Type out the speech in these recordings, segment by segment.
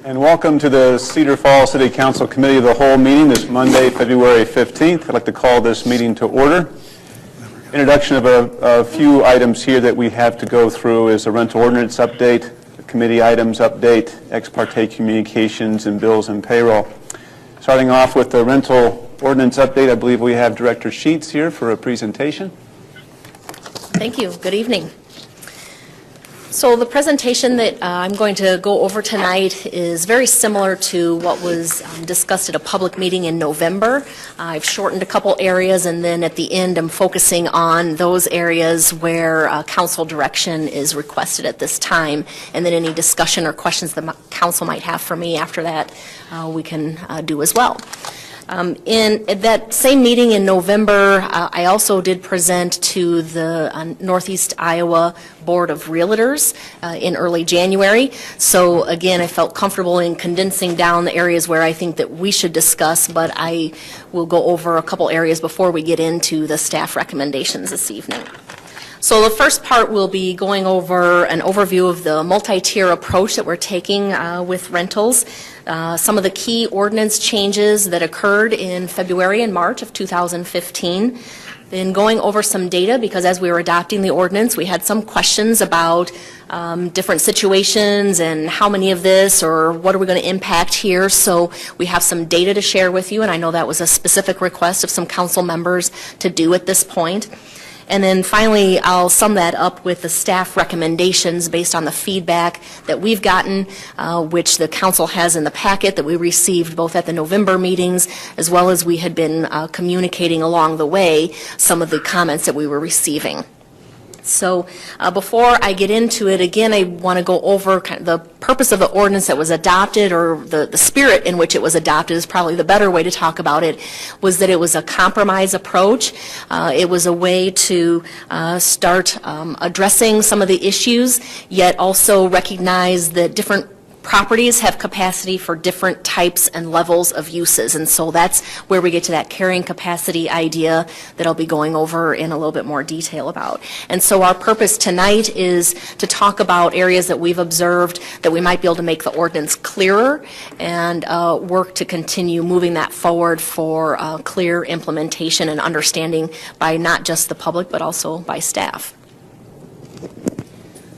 And welcome to the Cedar Falls City Council Committee of the Whole meeting this Monday, February 15th. I'd like to call this meeting to order. Introduction of a few items here that we have to go through is a rental ordinance update, a committee items update, ex parte communications, and bills and payroll. Starting off with the rental ordinance update, I believe we have Director Sheets here for a presentation. Thank you. Good evening. So the presentation that I'm going to go over tonight is very similar to what was discussed at a public meeting in November. I've shortened a couple areas, and then at the end I'm focusing on those areas where council direction is requested at this time, and then any discussion or questions the council might have for me after that we can do as well. In that same meeting in November, I also did present to the Northeast Iowa Board of Realtors in early January. So again, I felt comfortable in condensing down the areas where I think that we should discuss, but I will go over a couple areas before we get into the staff recommendations this evening. So the first part will be going over an overview of the multi-tier approach that we're taking with rentals. Some of the key ordinance changes that occurred in February and March of 2015. Then going over some data, because as we were adopting the ordinance, we had some questions about different situations and how many of this or what are we going to impact here. So we have some data to share with you, and I know that was a specific request of some council members to do at this point. And then finally, I'll sum that up with the staff recommendations based on the feedback that we've gotten, which the council has in the packet that we received both at the November meetings, as well as we had been communicating along the way some of the comments that we were receiving. So before I get into it, again, I want to go over kind of the purpose of the ordinance that was adopted, or the spirit in which it was adopted is probably the better way to talk about it, was that it was a compromise approach. It was a way to start addressing some of the issues, yet also recognize that different properties have capacity for different types and levels of uses, and so that's where we get to that carrying capacity idea that I'll be going over in a little bit more detail about. And so our purpose tonight is to talk about areas that we've observed that we might be able to make the ordinance clearer and work to continue moving that forward for clear implementation and understanding by not just the public but also by staff.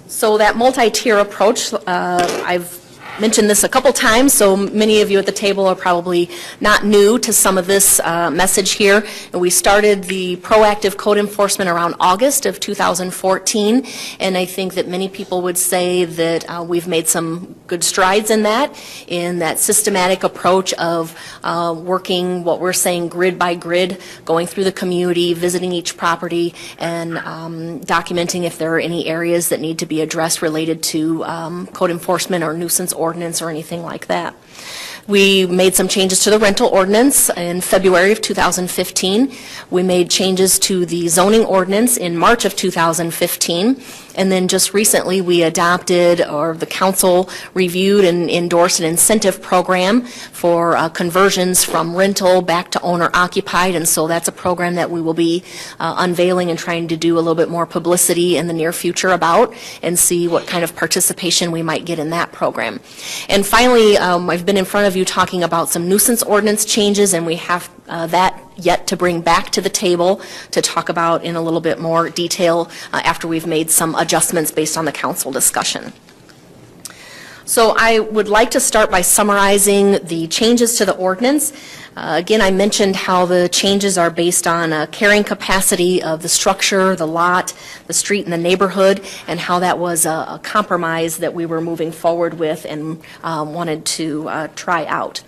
So that multi-tier approach, I've mentioned this a couple times, so many of you at the table are probably not new to some of this message here. And we started the proactive code enforcement around August of 2014, and I think that many people would say that we've made some good strides in that systematic approach of working what we're saying grid by grid, going through the community, visiting each property, and documenting if there are any areas that need to be addressed related to code enforcement or nuisance ordinance or anything like that. We made some changes to the rental ordinance in February of 2015. We made changes to the zoning ordinance in March of 2015. And then just recently we adopted, or the council reviewed and endorsed, an incentive program for conversions from rental back to owner occupied. And so that's a program that we will be unveiling and trying to do a little bit more publicity in the near future about, and see what kind of participation we might get in that program. And finally, I've been in front of you talking about some nuisance ordinance changes, and we have that yet to bring back to the table to talk about in a little bit more detail after we've made some adjustments based on the council discussion. So I would like to start by summarizing the changes to the ordinance. Again, I mentioned how the changes are based on carrying capacity of the structure, the lot, the street, and the neighborhood, and how that was a compromise that we were moving forward with and wanted to try out.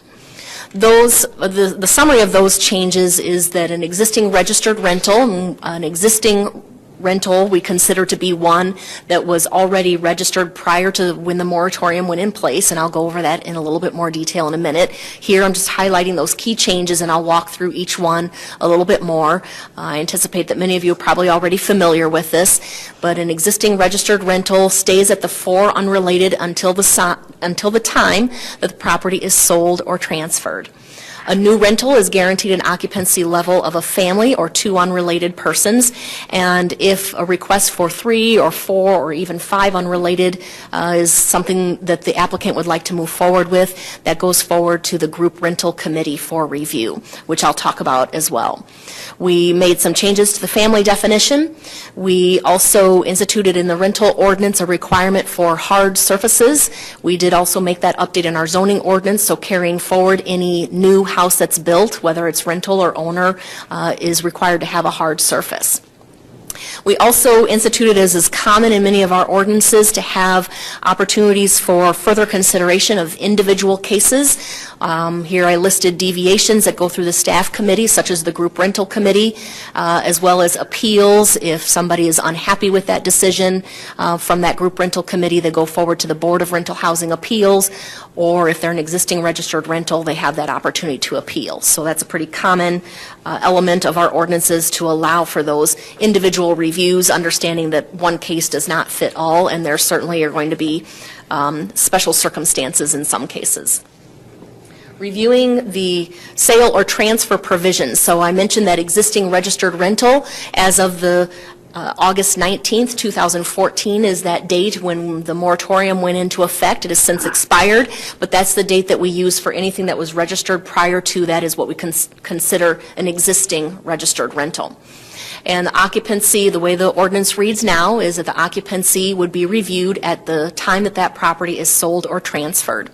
The summary of those changes is that an existing registered rental, an existing rental we consider to be one that was already registered prior to when the moratorium went in place, and I'll go over that in a little bit more detail in a minute. Here I'm just highlighting those key changes, and I'll walk through each one a little bit more. I anticipate that many of you are probably already familiar with this, but an existing registered rental stays at the 4 unrelated until the time that the property is sold or transferred. A new rental is guaranteed an occupancy level of a family or 2 unrelated persons, and if a request for 3 or 4 or even 5 unrelated is something that the applicant would like to move forward with, that goes forward to the group rental committee for review, which I'll talk about as well. We made some changes to the family definition. We also instituted in the rental ordinance a requirement for hard surfaces. We did also make that update in our zoning ordinance, so carrying forward any new house that's built, whether it's rental or owner, is required to have a hard surface. We also instituted, as is common in many of our ordinances, to have opportunities for further consideration of individual cases. Here I listed deviations that go through the staff committee, such as the group rental committee, as well as appeals. If somebody is unhappy with that decision from that group rental committee, they go forward to the Board of Rental Housing Appeals, or if they're an existing registered rental, they have that opportunity to appeal. So that's a pretty common element of our ordinances to allow for those individual reviews, understanding that one case does not fit all, and there certainly are going to be special circumstances in some cases. Reviewing the sale or transfer provisions. So I mentioned that existing registered rental as of the August 19th, 2014 is that date when the moratorium went into effect. It has since expired, but that's the date that we use for anything that was registered prior to that is what we consider an existing registered rental. And the occupancy, the way the ordinance reads now, is that the occupancy would be reviewed at the time that that property is sold or transferred.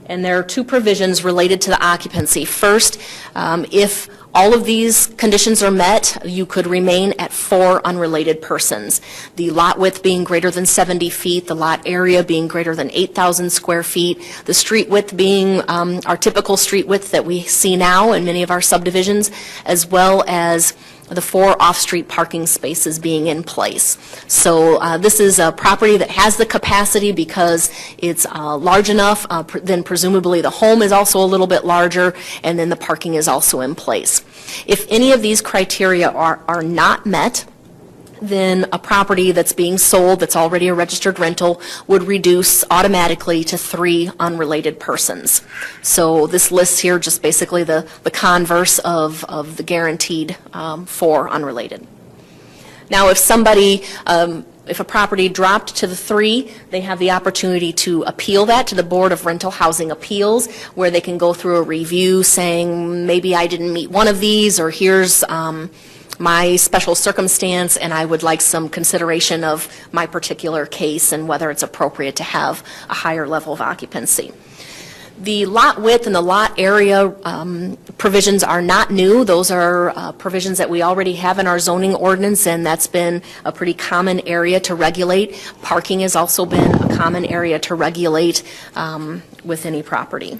And there are 2 provisions related to the occupancy. First, if all of these conditions are met, you could remain at 4 unrelated persons. The lot width being greater than 70 feet, the lot area being greater than 8,000 square feet, the street width being our typical street width that we see now in many of our subdivisions, as well as the 4 off-street parking spaces being in place. So this is a property that has the capacity because it's large enough, then presumably the home is also a little bit larger, and then the parking is also in place. If any of these criteria are not met, then a property that's being sold that's already a registered rental would reduce automatically to 3 unrelated persons. So this lists here just basically the converse of the guaranteed 4 unrelated. Now if somebody, if a property dropped to the 3, they have the opportunity to appeal that to the Board of Rental Housing Appeals, where they can go through a review saying maybe I didn't meet one of these, or here's my special circumstance, and I would like some consideration of my particular case and whether it's appropriate to have a higher level of occupancy. The lot width and the lot area provisions are not new. Those are provisions that we already have in our zoning ordinance, and that's been a pretty common area to regulate. Parking has also been a common area to regulate with any property.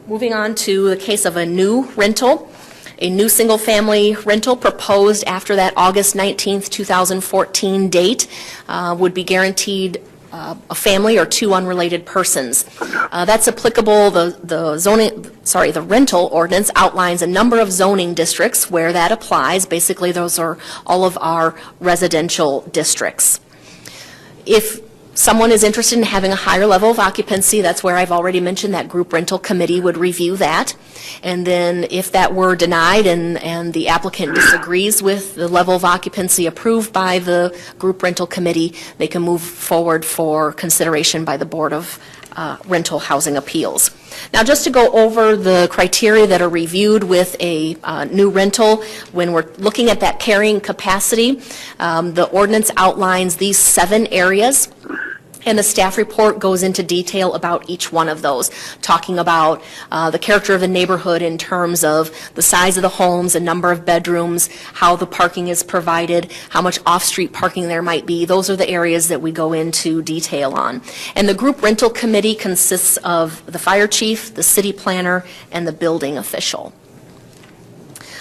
Moving on to the case of a new rental. A new single-family rental proposed after that August 19th, 2014 date would be guaranteed a family or 2 unrelated persons. That's applicable. The rental ordinance outlines a number of zoning districts where that applies. Basically, those are all of our residential districts. If someone is interested in having a higher level of occupancy, that's where I've already mentioned that group rental committee would review that. And then if that were denied and the applicant disagrees with the level of occupancy approved by the group rental committee, they can move forward for consideration by the Board of Rental Housing Appeals. Now, just to go over the criteria that are reviewed with a new rental, when we're looking at that carrying capacity, the ordinance outlines these 7 areas. And the staff report goes into detail about each one of those, talking about the character of the neighborhood in terms of the size of the homes, the number of bedrooms, how the parking is provided, how much off-street parking there might be. Those are the areas that we go into detail on. And the group rental committee consists of the fire chief, the city planner, and the building official.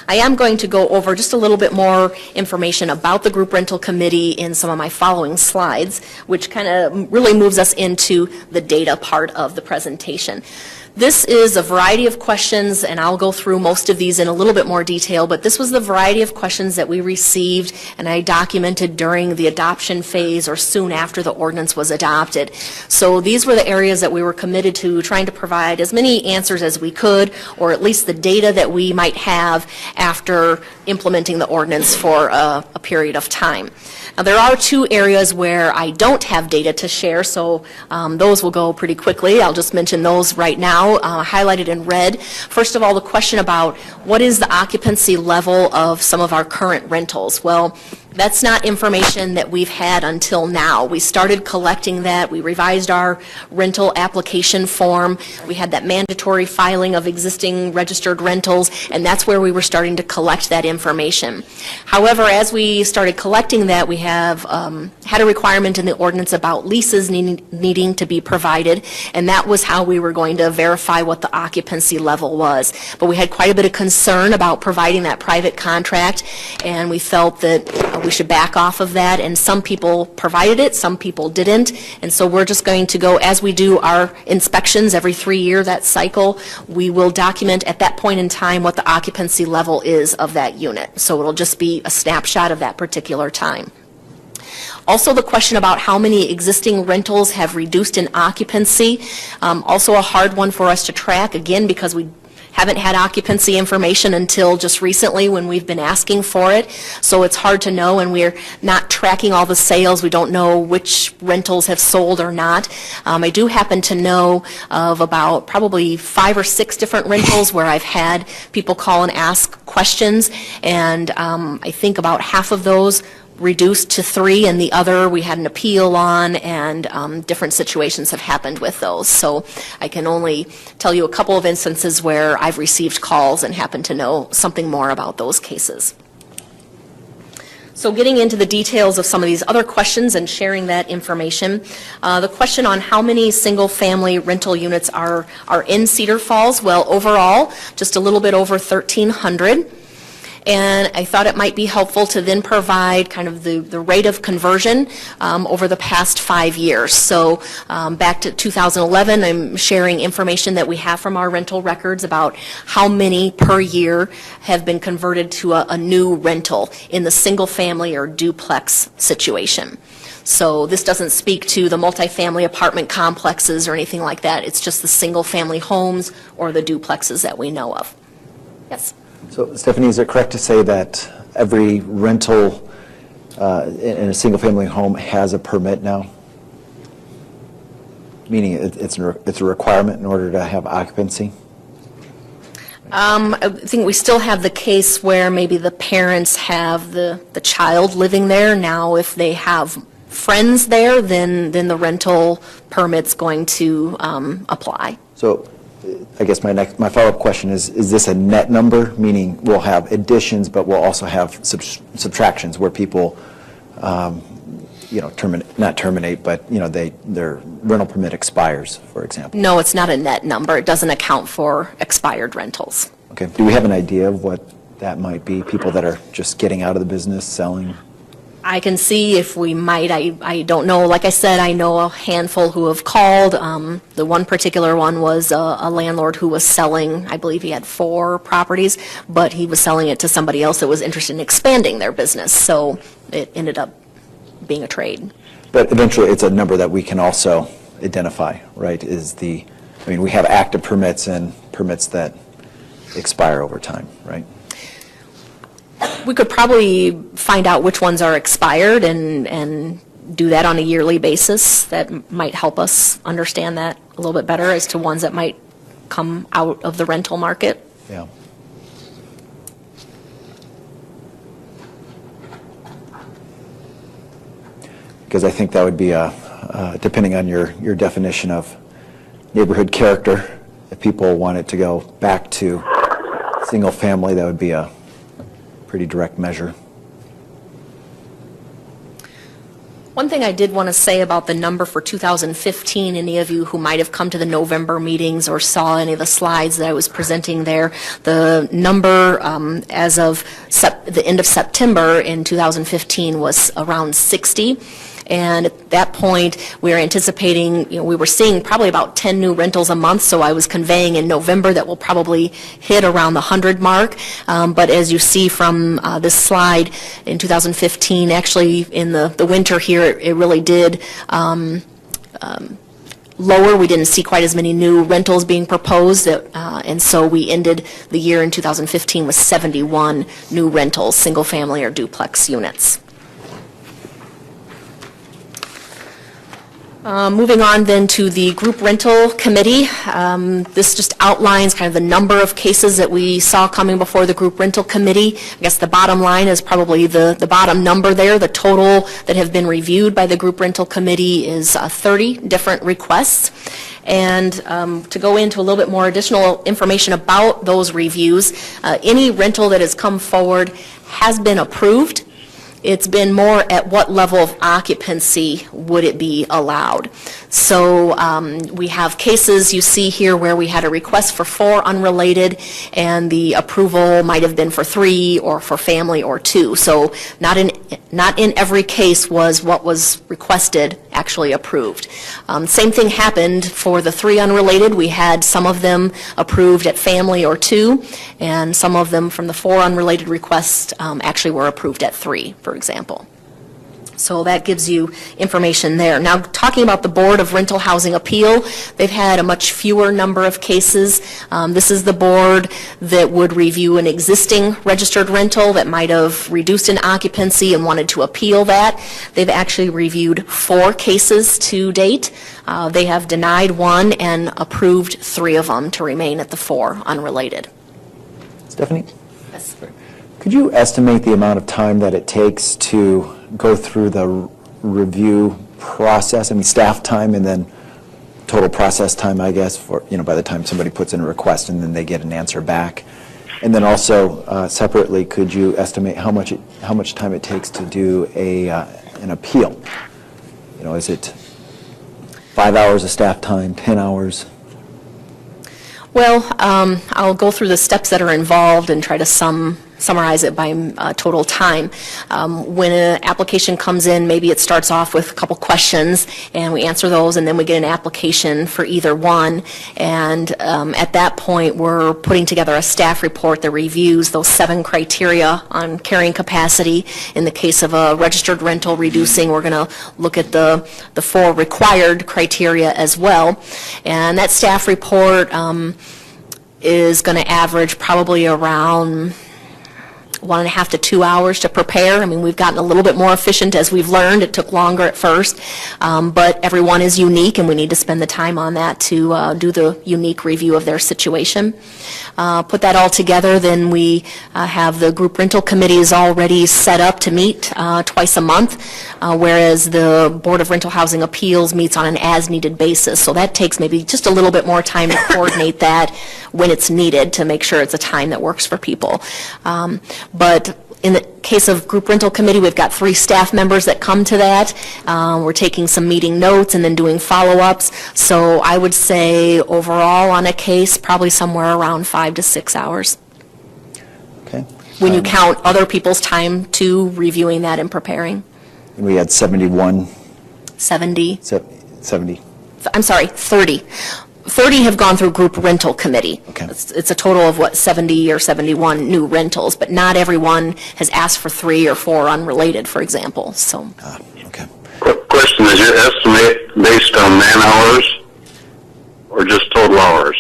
I am going to go over just a little bit more information about the group rental committee in some of my following slides, which kind of really moves us into the data part of the presentation. This is a variety of questions, and I'll go through most of these in a little bit more detail, but this was the variety of questions that we received and I documented during the adoption phase or soon after the ordinance was adopted. So these were the areas that we were committed to trying to provide as many answers as we could, or at least the data that we might have after implementing the ordinance for a period of time. Now, there are two areas where I don't have data to share, so those will go pretty quickly. I'll just mention those right now, highlighted in red. First of all, the question about what is the occupancy level of some of our current rentals. Well, that's not information that we've had until now. We started collecting that. We revised our rental application form. We had that mandatory filing of existing registered rentals, and that's where we were starting to collect that information. However, as we started collecting that, we have had a requirement in the ordinance about leases needing to be provided, and that was how we were going to verify what the occupancy level was. But we had quite a bit of concern about providing that private contract, and we felt that we should back off of that, and some people provided it, some people didn't, and so we're just going to go, as we do our inspections every 3 years, that cycle, we will document at that point in time what the occupancy level is of that unit. So it'll just be a snapshot of that particular time. Also, the question about how many existing rentals have reduced in occupancy, also a hard one for us to track, again, because we haven't had occupancy information until just recently when we've been asking for it. So it's hard to know, and we're not tracking all the sales. We don't know which rentals have sold or not. I do happen to know of about probably 5 or 6 different rentals where I've had people call and ask questions, and I think about half of those reduced to 3, and the other we had an appeal on, and different situations have happened with those. So I can only tell you a couple of instances where I've received calls and happen to know something more about those cases. So getting into the details of some of these other questions and sharing that information, the question on how many single-family rental units are in Cedar Falls, well, overall, just a little bit over 1,300. And I thought it might be helpful to then provide kind of the rate of conversion over the past 5 years. So back to 2011, I'm sharing information that we have from our rental records about how many per year have been converted to a new rental in the single family or duplex situation. So this doesn't speak to the multifamily apartment complexes or anything like that. It's just the single family homes or the duplexes that we know of. Yes? So, Stephanie, is it correct to say that every rental in a single-family home has a permit now? Meaning it's a requirement in order to have occupancy? I think we still have the case where maybe the parents have the child living there. Now, if they have friends there, then the rental permit's going to apply. So, I guess my follow-up question is this a net number, meaning we'll have additions, but we'll also have subtractions where people, not terminate, but, their rental permit expires, for example? No, it's not a net number. It doesn't account for expired rentals. Okay. Do we have an idea of what that might be? People that are just getting out of the business, selling? I can see if we might. I don't know. Like I said, I know a handful who have called. The one particular one was a landlord who was selling, I believe he had 4 properties, but he was selling it to somebody else that was interested in expanding their business. So it ended up being a trade. But eventually it's a number that we can also identify, right? We have active permits and permits that expire over time, right? We could probably find out which ones are expired and do that on a yearly basis. That might help us understand that a little bit better as to ones that might come out of the rental market. Yeah. Because I think that would be, depending on your definition of neighborhood character, if people wanted to go back to single family, that would be a pretty direct measure. One thing I did want to say about the number for 2015, any of you who might have come to the November meetings or saw any of the slides that I was presenting there, the number as of the end of September in 2015 was around 60. And at that point, we were anticipating, we were seeing probably about 10 new rentals a month, so I was conveying in November that we'll probably hit around the 100 mark. But as you see from this slide, in 2015, actually in the winter here, it really did lower. We didn't see quite as many new rentals being proposed, and so we ended the year in 2015 with 71 new rentals, single-family or duplex units. Moving on then to the group rental committee. This just outlines kind of the number of cases that we saw coming before the group rental committee. I guess the bottom line is probably the bottom number there. The total that have been reviewed by the group rental committee is 30 different requests. And to go into a little bit more additional information about those reviews, any rental that has come forward has been approved. It's been more at what level of occupancy would it be allowed. So we have cases you see here where we had a request for 4 unrelated, and the approval might have been for 3 or for family or 2. So not in every case was what was requested actually approved. Same thing happened for the 3 unrelated. We had some of them approved at family or 2, and some of them from the 4 unrelated requests actually were approved at 3, for example. So that gives you information there. Now, talking about the Board of Rental Housing Appeal, they've had a much fewer number of cases. This is the board that would review an existing registered rental that might have reduced in occupancy and wanted to appeal that. They've actually reviewed 4 cases to date. They have denied 1 and approved 3 of them to remain at the 4 unrelated. Stephanie? Yes. Could you estimate the amount of time that it takes to go through the review process? I mean, staff time and then total process time, I guess, for, by the time somebody puts in a request and then they get an answer back. And then also, separately, could you estimate how much time it takes to do an appeal? Is it 5 hours of staff time, 10 hours? Well, I'll go through the steps that are involved and try to summarize it by total time. When an application comes in, maybe it starts off with a couple questions, and we answer those, and then we get an application for either one. And at that point, we're putting together a staff report that reviews those 7 criteria on carrying capacity. In the case of a registered rental reducing, we're going to look at the 4 required criteria as well. And that staff report is going to average probably around 1.5 to 2 hours to prepare. I mean, we've gotten a little bit more efficient as we've learned. It took longer at first, but everyone is unique, and we need to spend the time on that to do the unique review of their situation. Put that all together, then we have the group rental committees already set up to meet twice a month, whereas the Board of Rental Housing Appeals meets on an as-needed basis. So that takes maybe just a little bit more time to coordinate that when it's needed to make sure it's a time that works for people. But in the case of group rental committee, we've got 3 staff members that come to that. We're taking some meeting notes and then doing follow-ups. So I would say overall on a case, probably somewhere around 5 to 6 hours. Okay. When you count other people's time to reviewing that and preparing. And we had 71. 70. 70. I'm sorry, 30. 30 have gone through group rental committee. Okay. It's a total of, 70 or 71 new rentals, but not everyone has asked for 3 or 4 unrelated, for example, so. Okay. Quick question, is your estimate based on man hours or just total hours?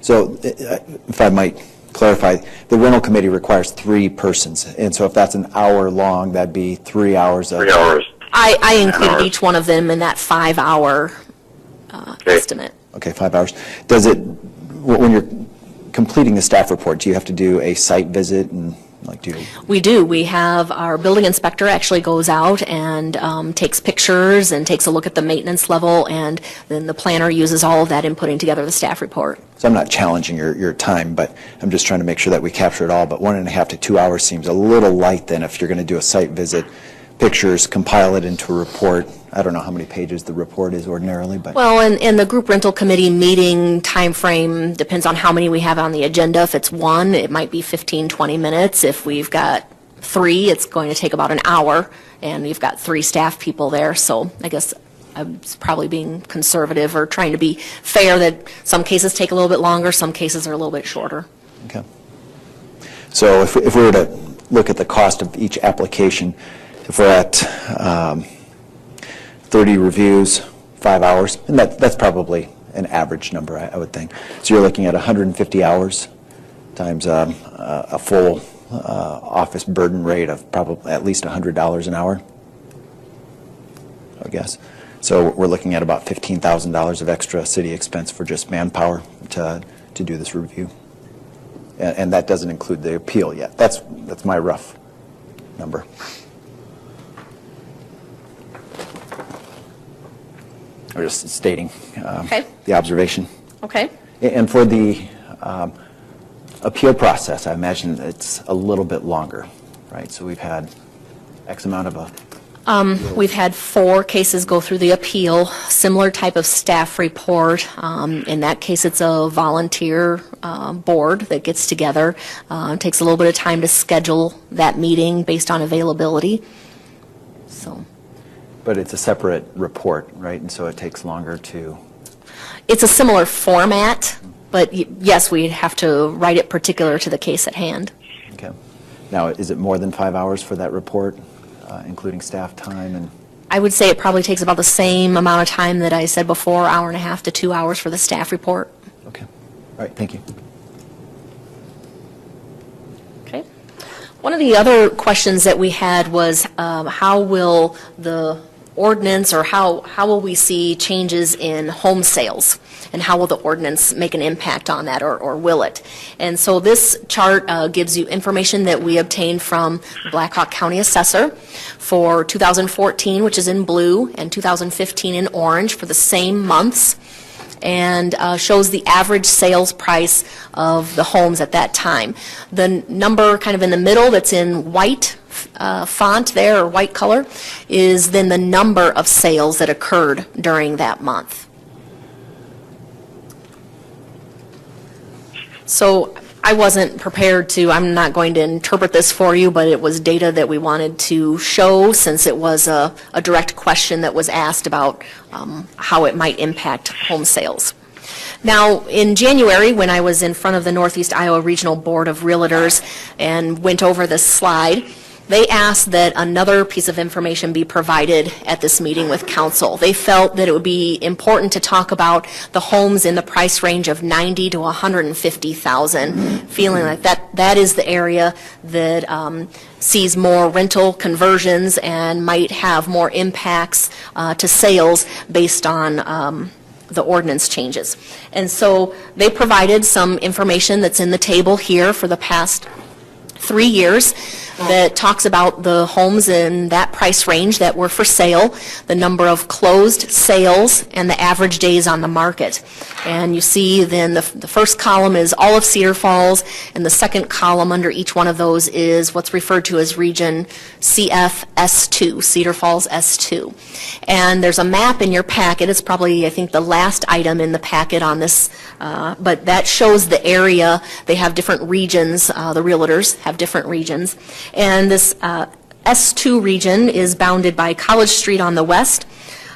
So, if I might clarify, the rental committee requires 3 persons, and so if that's an hour long, that'd be 3 hours of... 3 hours. I included each one of them in that 5-hour estimate. Okay, 5 hours. Does it, when you're completing the staff report, do you have to do a site visit and We do. We have our building inspector actually goes out and takes pictures and takes a look at the maintenance level, and then the planner uses all of that in putting together the staff report. So I'm not challenging your time, but I'm just trying to make sure that we capture it all. But 1.5 to 2 hours seems a little light then if you're going to do a site visit, pictures, compile it into a report. I don't know how many pages the report is ordinarily, but... Well, and the group rental committee meeting time frame depends on how many we have on the agenda. If it's 1, it might be 15, 20 minutes. If we've got 3, it's going to take about an hour. and you've got 3 staff people there, so I guess I'm probably being conservative or trying to be fair that some cases take a little bit longer, some cases are a little bit shorter. Okay. So if we were to look at the cost of each application, if we're at 30 reviews, 5 hours, and that's probably an average number, I would think. So you're looking at 150 hours times a full office burden rate of probably at least $100 an hour, I guess. So we're looking at about $15,000 of extra city expense for just manpower to do this review. And that doesn't include the appeal yet. That's my rough number. Or just stating Okay. the observation. Okay. And for the appeal process, I imagine it's a little bit longer, right? So we've had X amount of We've had 4 cases go through the appeal, similar type of staff report. In that case, it's a volunteer board that gets together. It takes a little bit of time to schedule that meeting based on availability. So But it's a separate report, right? And so it takes longer to... it's a similar format, but yes, we'd have to write it particular to the case at hand. Okay. Now, is it more than 5 hours for that report, including staff time and... I would say it probably takes about the same amount of time that I said before, 1.5 to 2 hours for the staff report. Okay. All right, thank you. Okay. One of the other questions that we had was how will the ordinance, or how will we see changes in home sales? And how will the ordinance make an impact on that, or will it? And so this chart gives you information that we obtained from the Blackhawk County Assessor for 2014, which is in blue, and 2015 in orange for the same months, and shows the average sales price of the homes at that time. The number kind of in the middle that's in white font there, or white color, is then the number of sales that occurred during that month. So I wasn't prepared to, I'm not going to interpret this for you, but it was data that we wanted to show since it was a direct question that was asked about how it might impact home sales. Now, in January, when I was in front of the Northeast Iowa Regional Board of Realtors and went over this slide, they asked that another piece of information be provided at this meeting with council. They felt that it would be important to talk about the homes in the price range of $90,000 to $150,000, feeling like that is the area that sees more rental conversions and might have more impacts to sales based on the ordinance changes. And so they provided some information that's in the table here for the past 3 years that talks about the homes in that price range that were for sale, the number of closed sales, and the average days on the market. And you see then the first column is all of Cedar Falls, and the second column under each one of those is what's referred to as region CF S2, Cedar Falls S2. And there's a map in your packet. It's probably, I think, the last item in the packet on this, but that shows the area. They have different regions. The realtors have different regions. And this S2 region is bounded by College Street on the west,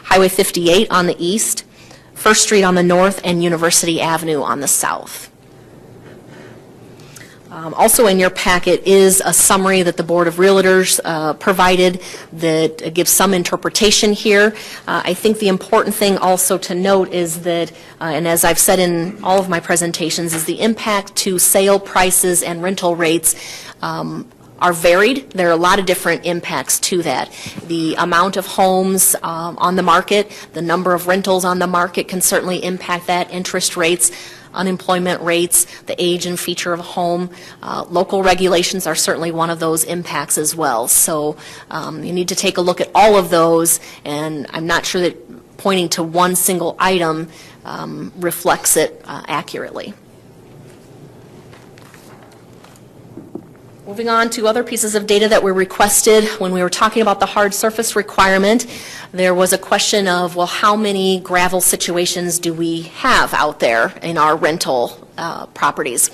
Highway 58 on the east, First Street on the north, and University Avenue on the south. Also in your packet is a summary that the Board of Realtors provided that gives some interpretation here. I think the important thing also to note is that, and as I've said in all of my presentations, is the impact to sale prices and rental rates are varied. There are a lot of different impacts to that. The amount of homes on the market, the number of rentals on the market can certainly impact that. Interest rates, unemployment rates, the age and feature of a home. Local regulations are certainly one of those impacts as well. So you need to take a look at all of those, and I'm not sure that pointing to one single item reflects it accurately. Moving on to other pieces of data that were requested. When we were talking about the hard surface requirement, there was a question of, well, how many gravel situations do we have out there in our rental properties.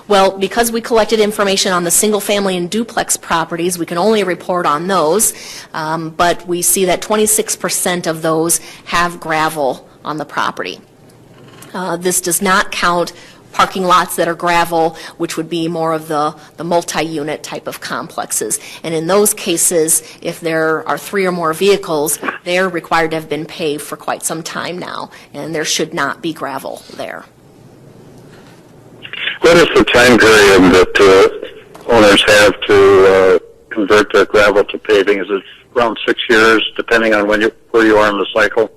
Well, because we collected information on the single-family and duplex properties, we can only report on those, but we see that 26% of those have gravel on the property. This does not count parking lots that are gravel, which would be more of the multi-unit type of complexes. And in those cases, if there are 3 or more vehicles, they're required to have been paved for quite some time now, and there should not be gravel there. What is the time period that owners have to convert their gravel to paving? Is it around 6 years, depending on where you are in the cycle?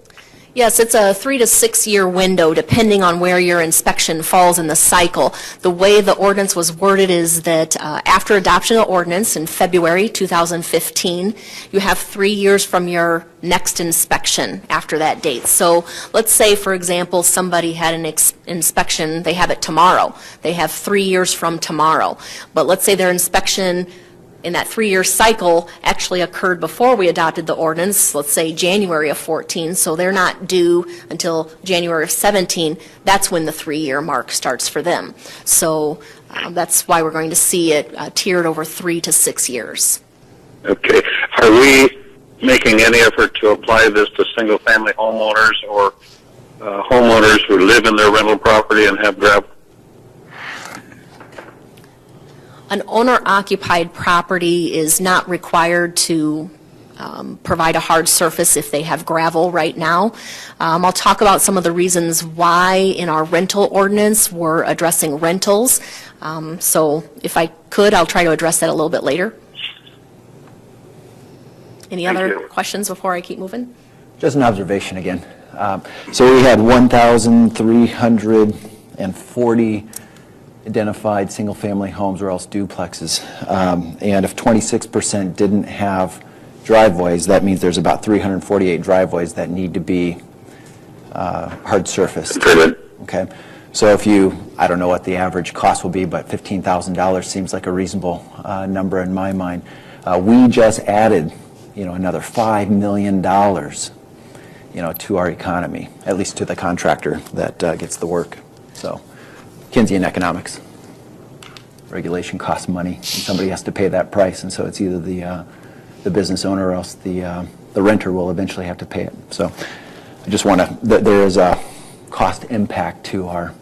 Yes, it's a 3 to 6 year window, depending on where your inspection falls in the cycle. The way the ordinance was worded is that after adoption of the ordinance in February 2015, you have 3 years from your next inspection after that date. So let's say, for example, somebody had an inspection, they have it tomorrow. They have 3 years from tomorrow. But let's say their inspection in that 3-year cycle actually occurred before we adopted the ordinance, let's say January of 14, so they're not due until January of 17. That's when the 3-year mark starts for them. So that's why we're going to see it tiered over 3 to 6 years. Okay. Are we making any effort to apply this to single-family homeowners or homeowners who live in their rental property and have gravel? An owner-occupied property is not required to provide a hard surface if they have gravel right now. I'll talk about some of the reasons why in our rental ordinance we're addressing rentals. So if I could, I'll try to address that a little bit later. Any other questions before I keep moving? Just an observation again. So we had 1,340 identified single-family homes or else duplexes. And if 26% didn't have driveways, that means there's about 348 driveways that need to be hard surfaced. Okay. So if you, I don't know what the average cost will be, but $15,000 seems like a reasonable number in my mind. We just added, another $5 million, to our economy, at least to the contractor that gets the work. So. Keynesian economics. Regulation costs money, and somebody has to pay that price, and so it's either the business owner or else the renter will eventually have to pay it. So I just want to, there is a cost impact to our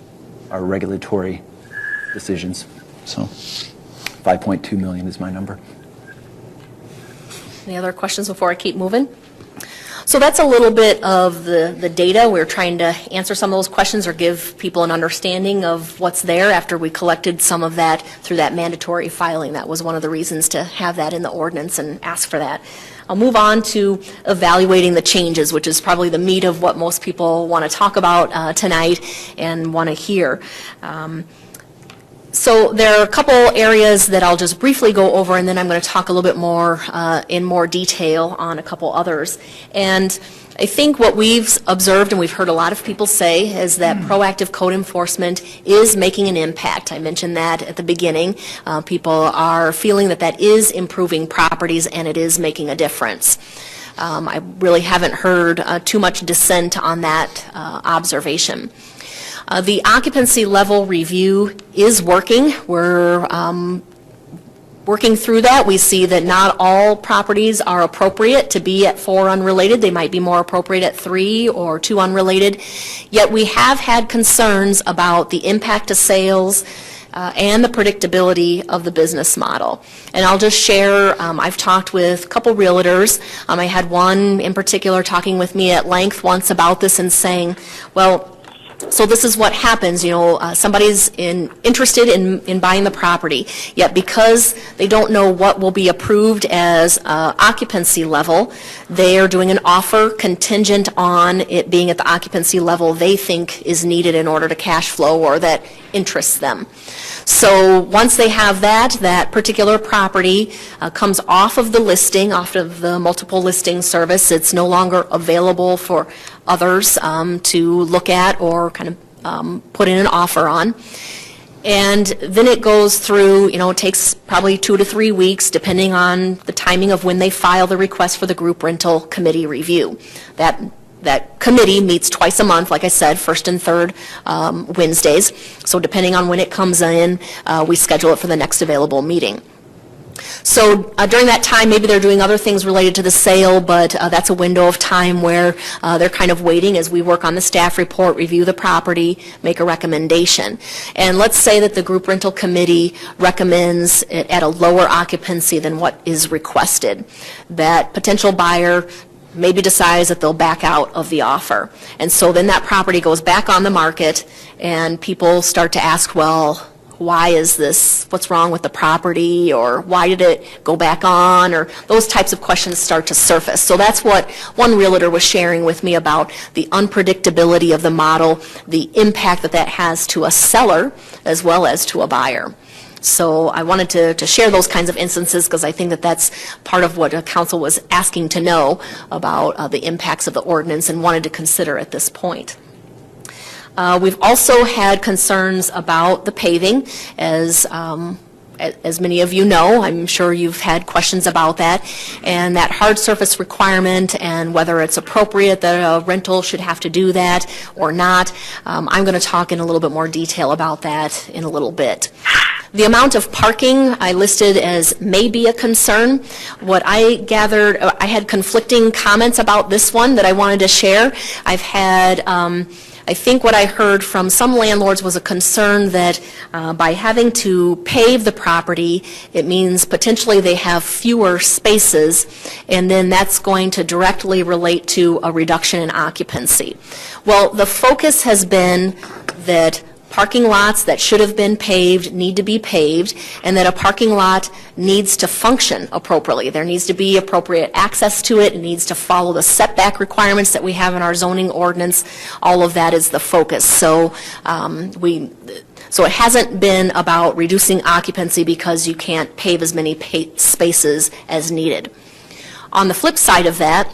regulatory decisions. So 5.2 million is my number. Any other questions before I keep moving? So that's a little bit of the data. We're trying to answer some of those questions or give people an understanding of what's there after we collected some of that through that mandatory filing. That was one of the reasons to have that in the ordinance and ask for that. I'll move on to evaluating the changes, which is probably the meat of what most people want to talk about tonight and want to hear. So there are a couple areas that I'll just briefly go over, and then I'm going to talk a little bit more in more detail on a couple others. And I think what we've observed, and we've heard a lot of people say, is that proactive code enforcement is making an impact. I mentioned that at the beginning. People are feeling that that is improving properties, and it is making a difference. I really haven't heard too much dissent on that observation. The occupancy level review is working. We're working through that. We see that not all properties are appropriate to be at 4 unrelated. They might be more appropriate at 3 or 2 unrelated. Yet we have had concerns about the impact to sales and the predictability of the business model. And I'll just share, I've talked with a couple realtors. I had one in particular talking with me at length once about this and saying, well, so this is what happens, somebody's interested in buying the property, yet because they don't know what will be approved as occupancy level, they are doing an offer contingent on it being at the occupancy level they think is needed in order to cash flow or that interests them. So once they have that particular property comes off of the listing, off of the multiple listing service. It's no longer available for others to look at or kind of put in an offer on. And then it goes through, it takes probably 2 to 3 weeks, depending on the timing of when they file the request for the group rental committee review. That that committee meets twice a month, like I said, first and third Wednesdays. So depending on when it comes in, we schedule it for the next available meeting. So during that time, maybe they're doing other things related to the sale, but that's a window of time where they're kind of waiting as we work on the staff report, review the property, make a recommendation. And let's say that the group rental committee recommends it at a lower occupancy than what is requested. That potential buyer maybe decides that they'll back out of the offer. And so then that property goes back on the market, and people start to ask, well, why is this, what's wrong with the property, or why did it go back on, or those types of questions start to surface. So that's what one realtor was sharing with me about the unpredictability of the model, the impact that that has to a seller as well as to a buyer. So I wanted to share those kinds of instances because I think that that's part of what council was asking to know about the impacts of the ordinance and wanted to consider at this point. We've also had concerns about the paving, as many of you know. I'm sure you've had questions about that, and that hard surface requirement and whether it's appropriate that a rental should have to do that or not. I'm going to talk in a little bit more detail about that in a little bit. The amount of parking I listed as may be a concern. What I gathered, I had conflicting comments about this one that I wanted to share. I've had I think what I heard from some landlords was a concern that by having to pave the property, it means potentially they have fewer spaces, and then that's going to directly relate to a reduction in occupancy. Well, the focus has been that parking lots that should have been paved need to be paved, and that a parking lot needs to function appropriately. There needs to be appropriate access to it. It needs to follow the setback requirements that we have in our zoning ordinance. All of that is the focus. So so it hasn't been about reducing occupancy because you can't pave as many spaces as needed. On the flip side of that,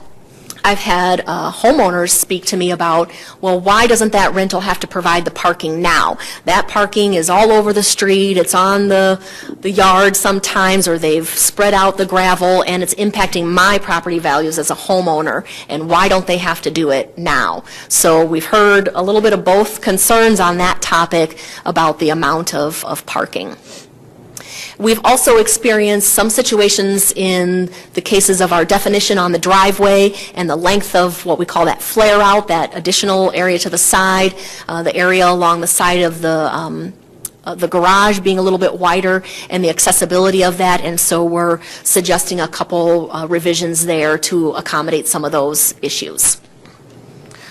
I've had homeowners speak to me about, well, why doesn't that rental have to provide the parking now? That parking is all over the street, it's on the yard sometimes, or they've spread out the gravel, and it's impacting my property values as a homeowner, and why don't they have to do it now? So we've heard a little bit of both concerns on that topic about the amount of parking. We've also experienced some situations in the cases of our definition on the driveway and the length of what we call that flare out, that additional area to the side, the area along the side of the garage being a little bit wider, and the accessibility of that, and so we're suggesting a couple revisions there to accommodate some of those issues.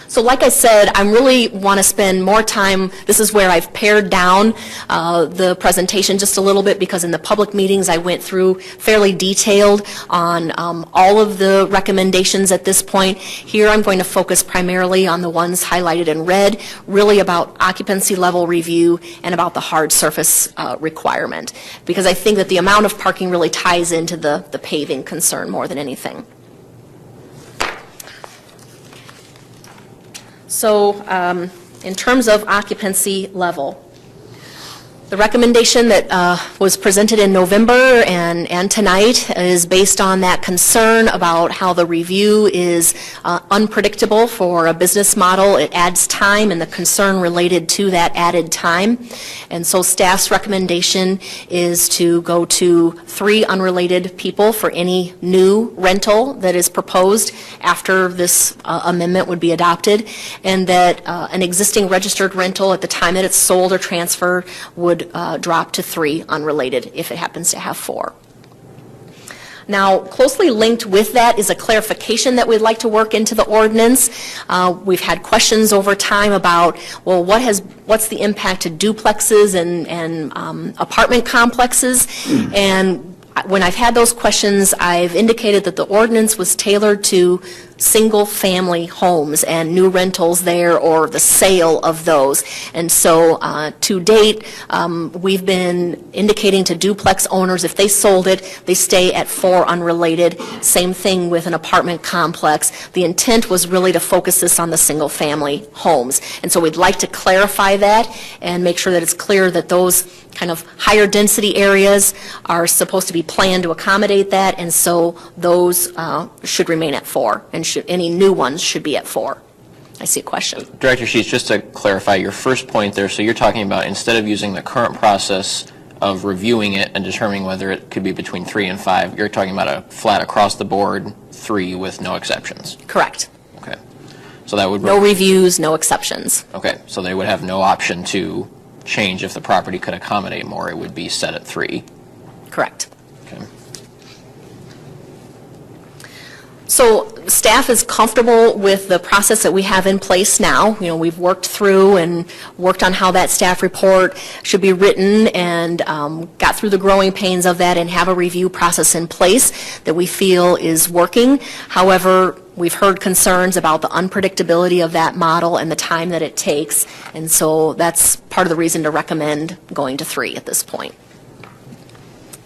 So like I said, I really want to spend more time, this is where I've pared down the presentation just a little bit, because in the public meetings I went through fairly detailed on all of the recommendations at this point. Here I'm going to focus primarily on the ones highlighted in red, really about occupancy level review and about the hard surface requirement, because I think that the amount of parking really ties into the paving concern more than anything. So in terms of occupancy level, the recommendation that was presented in November and tonight is based on that concern about how the review is unpredictable for a business model. It adds time, and the concern related to that added time. And so staff's recommendation is to go to 3 unrelated people for any new rental that is proposed after this amendment would be adopted, and that an existing registered rental at the time that it's sold or transferred would drop to 3 unrelated if it happens to have 4. Now, closely linked with that is a clarification that we'd like to work into the ordinance. We've had questions over time about, well, what's the impact to duplexes and apartment complexes? And when I've had those questions, I've indicated that the ordinance was tailored to single-family homes and new rentals there, or the sale of those. And so to date, we've been indicating to duplex owners, if they sold it, they stay at 4 unrelated. Same thing with an apartment complex. The intent was really to focus this on the single-family homes. And so we'd like to clarify that and make sure that it's clear that those kind of higher density areas are supposed to be planned to accommodate that, and so those should remain at 4, and any new ones should be at 4. I see a question. Director Sheets, just to clarify your first point there, so you're talking about instead of using the current process of reviewing it and determining whether it could be between 3 and 5, you're talking about a flat across the board 3 with no exceptions. Correct. Okay. So that would... No reviews, no exceptions. Okay, so they would have no option to change if the property could accommodate more. It would be set at 3. Correct. Okay. So staff is comfortable with the process that we have in place now. You know, we've worked through and worked on how that staff report should be written and got through the growing pains of that and have a review process in place that we feel is working. However, we've heard concerns about the unpredictability of that model and the time that it takes, and so that's part of the reason to recommend going to 3 at this point.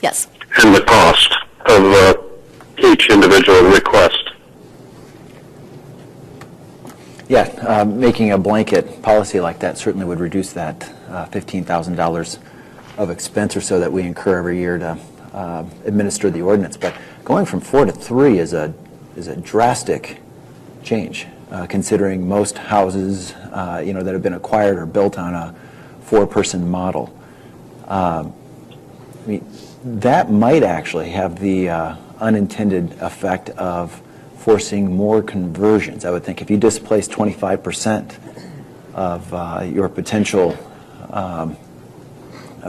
Yes? And the cost of each individual request. Yeah, making a blanket policy like that certainly would reduce that $15,000 of expense or so that we incur every year to administer the ordinance. But going from 4 to 3 is a drastic change, considering most houses, that have been acquired or built on a 4-person model. I mean, that might actually have the unintended effect of forcing more conversions. I would think if you displace 25% of your potential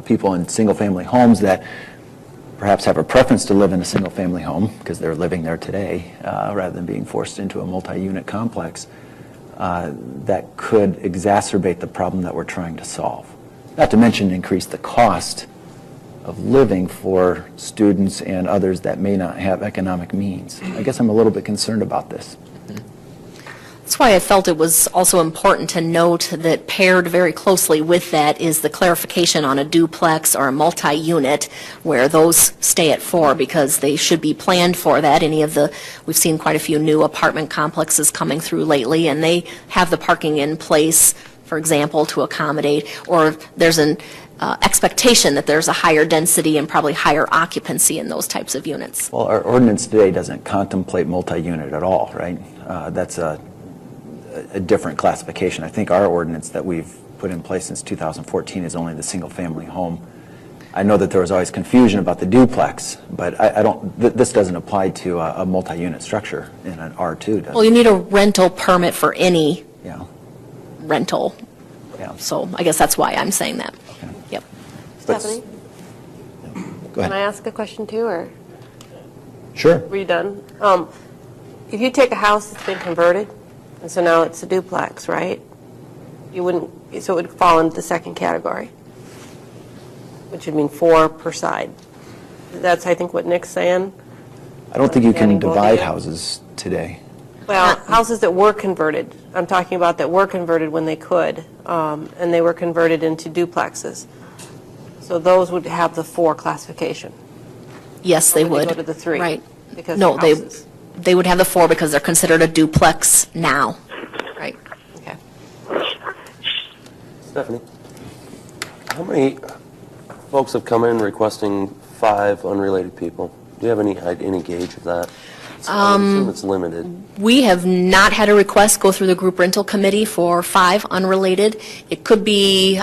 people in single-family homes that perhaps have a preference to live in a single-family home because they're living there today rather than being forced into a multi-unit complex, that could exacerbate the problem that we're trying to solve. Not to mention increase the cost of living for students and others that may not have economic means. I guess I'm a little bit concerned about this. That's why I felt it was also important to note that paired very closely with that is the clarification on a duplex or a multi-unit, where those stay at 4 because they should be planned for that. We've seen quite a few new apartment complexes coming through lately, and they have the parking in place, for example, to accommodate, or there's an expectation that there's a higher density and probably higher occupancy in those types of units. Well, our ordinance today doesn't contemplate multi-unit at all, right? That's a different classification. I think our ordinance that we've put in place since 2014 is only the single-family home. I know that there was always confusion about the duplex, but this doesn't apply to a multi-unit structure in an R2, does it? Well, you need a rental permit for any Yeah. rental. Yeah. So I guess that's why I'm saying that. Okay. Yep. But- Stephanie, Go can I ahead. ask a question too, or Sure. were you done? If you take a house that's been converted, and so now it's a duplex, right? So it would fall into the second category, which would mean 4 per side. That's, I think, what Nick's saying. I don't think you can Understanding both of divide you? houses today. Well, houses that were converted, I'm talking about that were converted when they could, and they were converted into duplexes. So those would have the 4 classification. Yes, they Or would would. they go to the 3? Right. Because No, they're houses. they would have the 4 because they're considered a duplex now. Right. Okay. Stephanie, how many folks have come in requesting 5 unrelated people? Do you have any gauge of that? I would assume it's limited. We have not had a request go through the group rental committee for 5 unrelated. It could be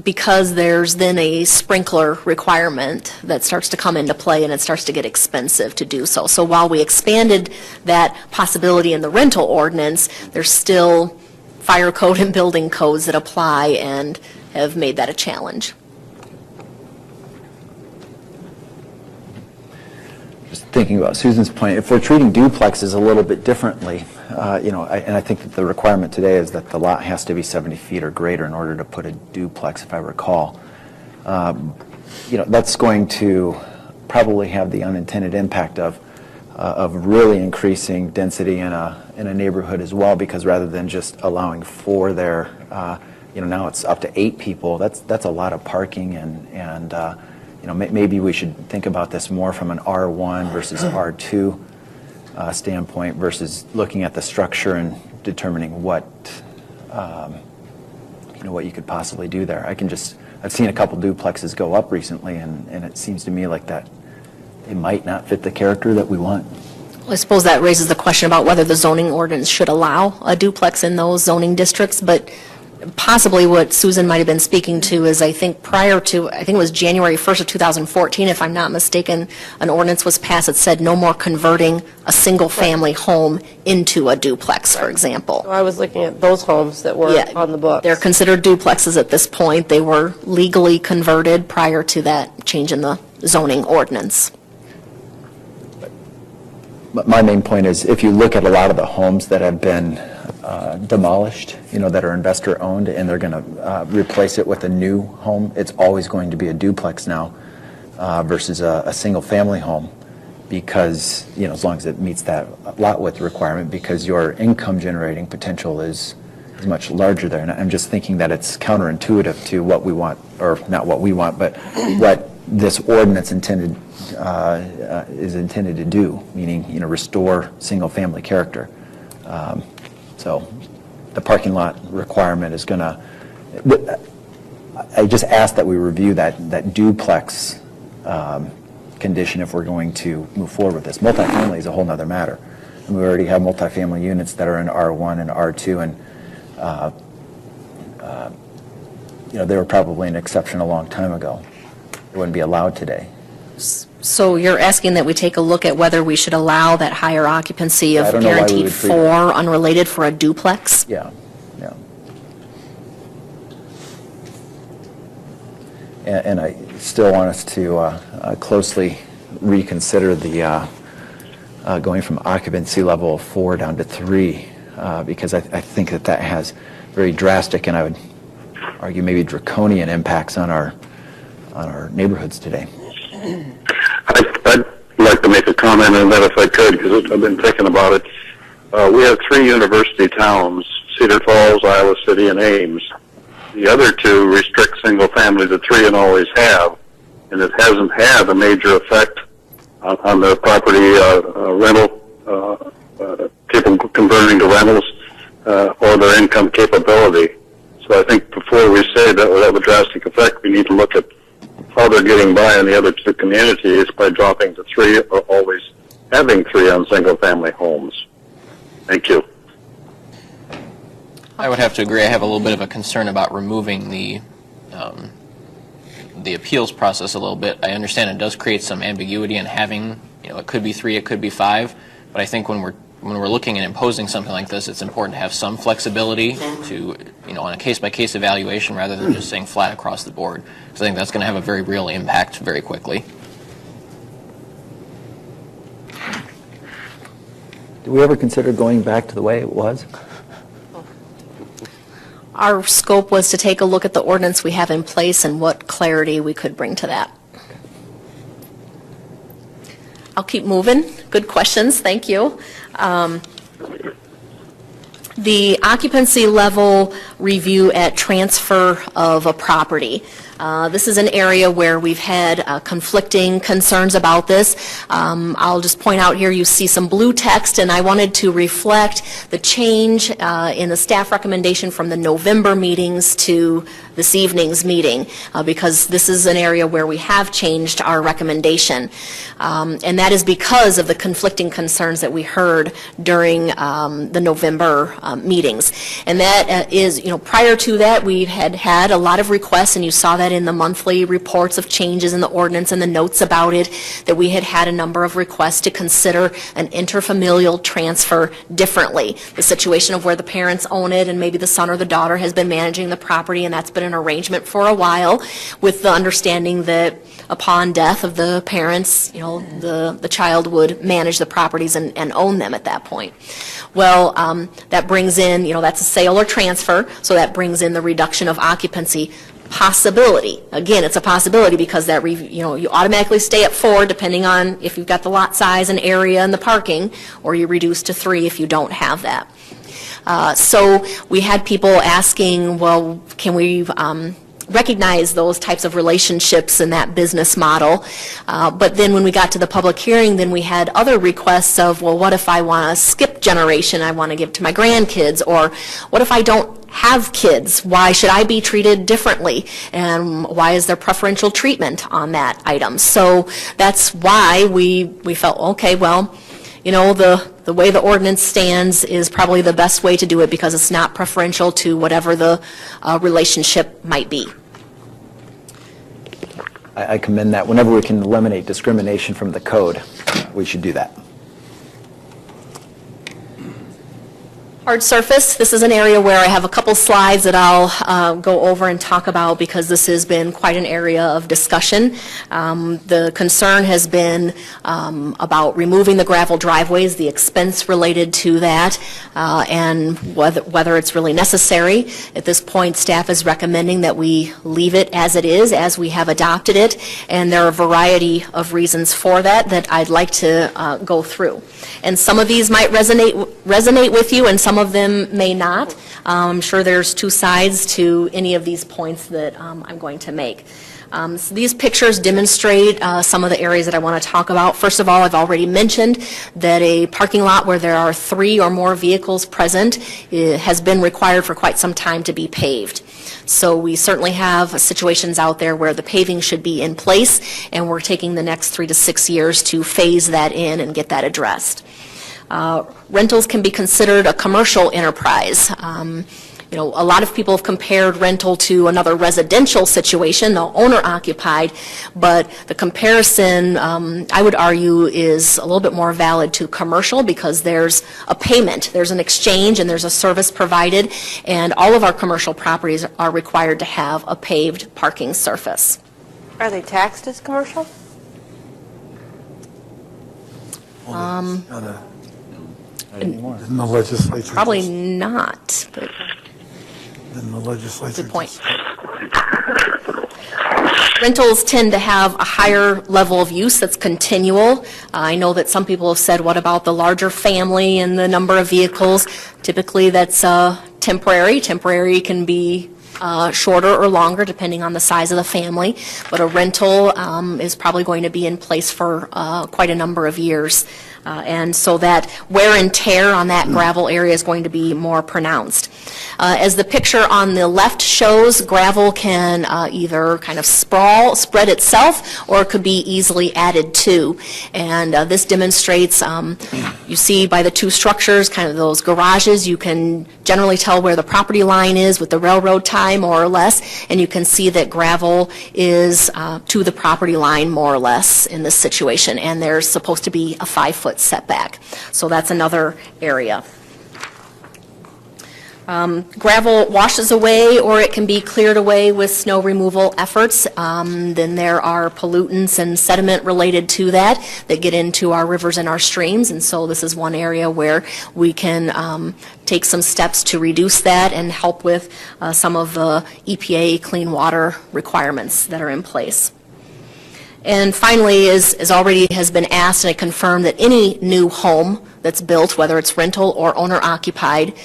because there's then a sprinkler requirement that starts to come into play, and it starts to get expensive to do so. So while we expanded that possibility in the rental ordinance, there's still fire code and building codes that apply and have made that a challenge. Just thinking about Susan's point, if we're treating duplexes a little bit differently, and I think that the requirement today is that the lot has to be 70 feet or greater in order to put a duplex, if I recall. That's going to probably have the unintended impact of really increasing density in a neighborhood as well, because rather than just allowing 4 there, now it's up to 8 people. That's a lot of parking, and maybe we should think about this more from an R1 versus R2 standpoint versus looking at the structure and determining what you could possibly do there. I've seen a couple duplexes go up recently, and it seems to me like that it might not fit the character that we want. I suppose that raises the question about whether the zoning ordinance should allow a duplex in those zoning districts, but possibly what Susan might have been speaking to is, I think prior to, I think it was January 1st of 2014, if I'm not mistaken, an ordinance was passed that said no more converting a single-family home into a duplex, for example. So I was looking at those homes that were Yeah, on the books. They're considered duplexes at this point. They were legally converted prior to that change in the zoning ordinance. My main point is, if you look at a lot of the homes that have been demolished, that are investor-owned, and they're going to replace it with a new home, it's always going to be a duplex now versus a single-family home, because, as long as it meets that lot width requirement, because your income-generating potential is much larger there. And I'm just thinking that it's counterintuitive to what we want, or not what we want, but what this ordinance is intended to do, meaning, restore single-family character. So the parking lot requirement is going to, I just ask that we review that duplex condition if we're going to move forward with this. Multifamily is a whole nother matter. And we already have multifamily units that are in R1 and R2, and they were probably an exception a long time ago. They wouldn't be allowed today. So you're asking that we take a look at whether we should allow that higher occupancy of I don't know why we guaranteed would treat for unrelated for a duplex? Yeah. And I still want us to closely reconsider the going from occupancy level of 4 down to 3, because I think that has very drastic, and I would argue maybe draconian impacts on our neighborhoods today. I'd like to make a comment on that if I could, because I've been thinking about it. We have 3 university towns, Cedar Falls, Iowa City, and Ames. The other 2 restrict single family to 3 and always have, and it hasn't had a major effect on the property rental, people converting to rentals, or their income capability. So I think before we say that will have a drastic effect, we need to look at how they're getting by in the other 2 communities by dropping to 3 or always having 3 on single-family homes. Thank you. I would have to agree. I have a little bit of a concern about removing the appeals process a little bit. I understand it does create some ambiguity in having, it could be 3, it could be 5, but I think when we're looking at imposing something like this, it's important to have some flexibility to, on a case-by-case evaluation rather than just saying flat across the board. Because I think that's going to have a very real impact very quickly. Did we ever consider going back to the way it was? Our scope was to take a look at the ordinance we have in place and what clarity we could bring to that. I'll keep moving. Good questions. Thank you. The occupancy level review at transfer of a property. This is an area where we've had conflicting concerns about this. I'll just point out here, you see some blue text, and I wanted to reflect the change in the staff recommendation from the November meetings to this evening's meeting, because this is an area where we have changed our recommendation. And that is because of the conflicting concerns that we heard during the November meetings. And that is, prior to that, we had a lot of requests, and you saw that in the monthly reports of changes in the ordinance and the notes about it, that we had a number of requests to consider an interfamilial transfer differently. The situation of where the parents own it and maybe the son or the daughter has been managing the property, and that's been an arrangement for a while, with the understanding that upon death of the parents, the child would manage the properties and own them at that point. Well, that brings in, that's a sale or transfer, so that brings in the reduction of occupancy possibility. Again, it's a possibility because that, you automatically stay at 4 depending on if you've got the lot size and area and the parking, or you reduce to 3 if you don't have that. So we had people asking, well, can we recognize those types of relationships in that business model? But then when we got to the public hearing, then we had other requests of, well, what if I want to skip generation, I want to give to my grandkids, or what if I don't have kids? Why should I be treated differently? And why is there preferential treatment on that item? So that's why we felt, okay, well, the way the ordinance stands is probably the best way to do it because it's not preferential to whatever the relationship might be. I commend that. Whenever we can eliminate discrimination from the code, we should do that. Hard surface, this is an area where I have a couple slides that I'll go over and talk about because this has been quite an area of discussion. The concern has been about removing the gravel driveways, the expense related to that, and whether it's really necessary. At this point, staff is recommending that we leave it as it is, as we have adopted it, and there are a variety of reasons for that I'd like to go through. And some of these might resonate with you, and some of them may not. I'm sure there's two sides to any of these points that I'm going to make. So these pictures demonstrate some of the areas that I want to talk about. First of all, I've already mentioned that a parking lot where there are 3 or more vehicles present has been required for quite some time to be paved. So we certainly have situations out there where the paving should be in place, and we're taking the next 3 to 6 years to phase that in and get that addressed. Rentals can be considered a commercial enterprise. A lot of people have compared rental to another residential situation, the owner-occupied, but the comparison, I would argue, is a little bit more valid to commercial because there's a payment, there's an exchange, and there's a service provided, and all of our commercial properties are required to have a paved parking surface. Are they taxed as commercial? In the legislature. Probably not, but In the legislature. good point. Rentals tend to have a higher level of use that's continual. I know that some people have said, what about the larger family and the number of vehicles? Typically, that's temporary. Temporary can be shorter or longer, depending on the size of the family. But a rental is probably going to be in place for quite a number of years. And so that wear and tear on that gravel area is going to be more pronounced. As the picture on the left shows, gravel can either kind of spread itself, or it could be easily added to. And this demonstrates, you see by the two structures, kind of those garages, you can generally tell where the property line is with the railroad tie, more or less, and you can see that gravel is to the property line, more or less, in this situation. And there's supposed to be a 5-foot setback. So that's another area. Gravel washes away, or it can be cleared away with snow removal efforts. Then there are pollutants and sediment related to that get into our rivers and our streams, and so this is one area where we can take some steps to reduce that and help with some of the EPA clean water requirements that are in place. And finally, as already has been asked, and I confirm that any new home that's built, whether it's rental or owner-occupied,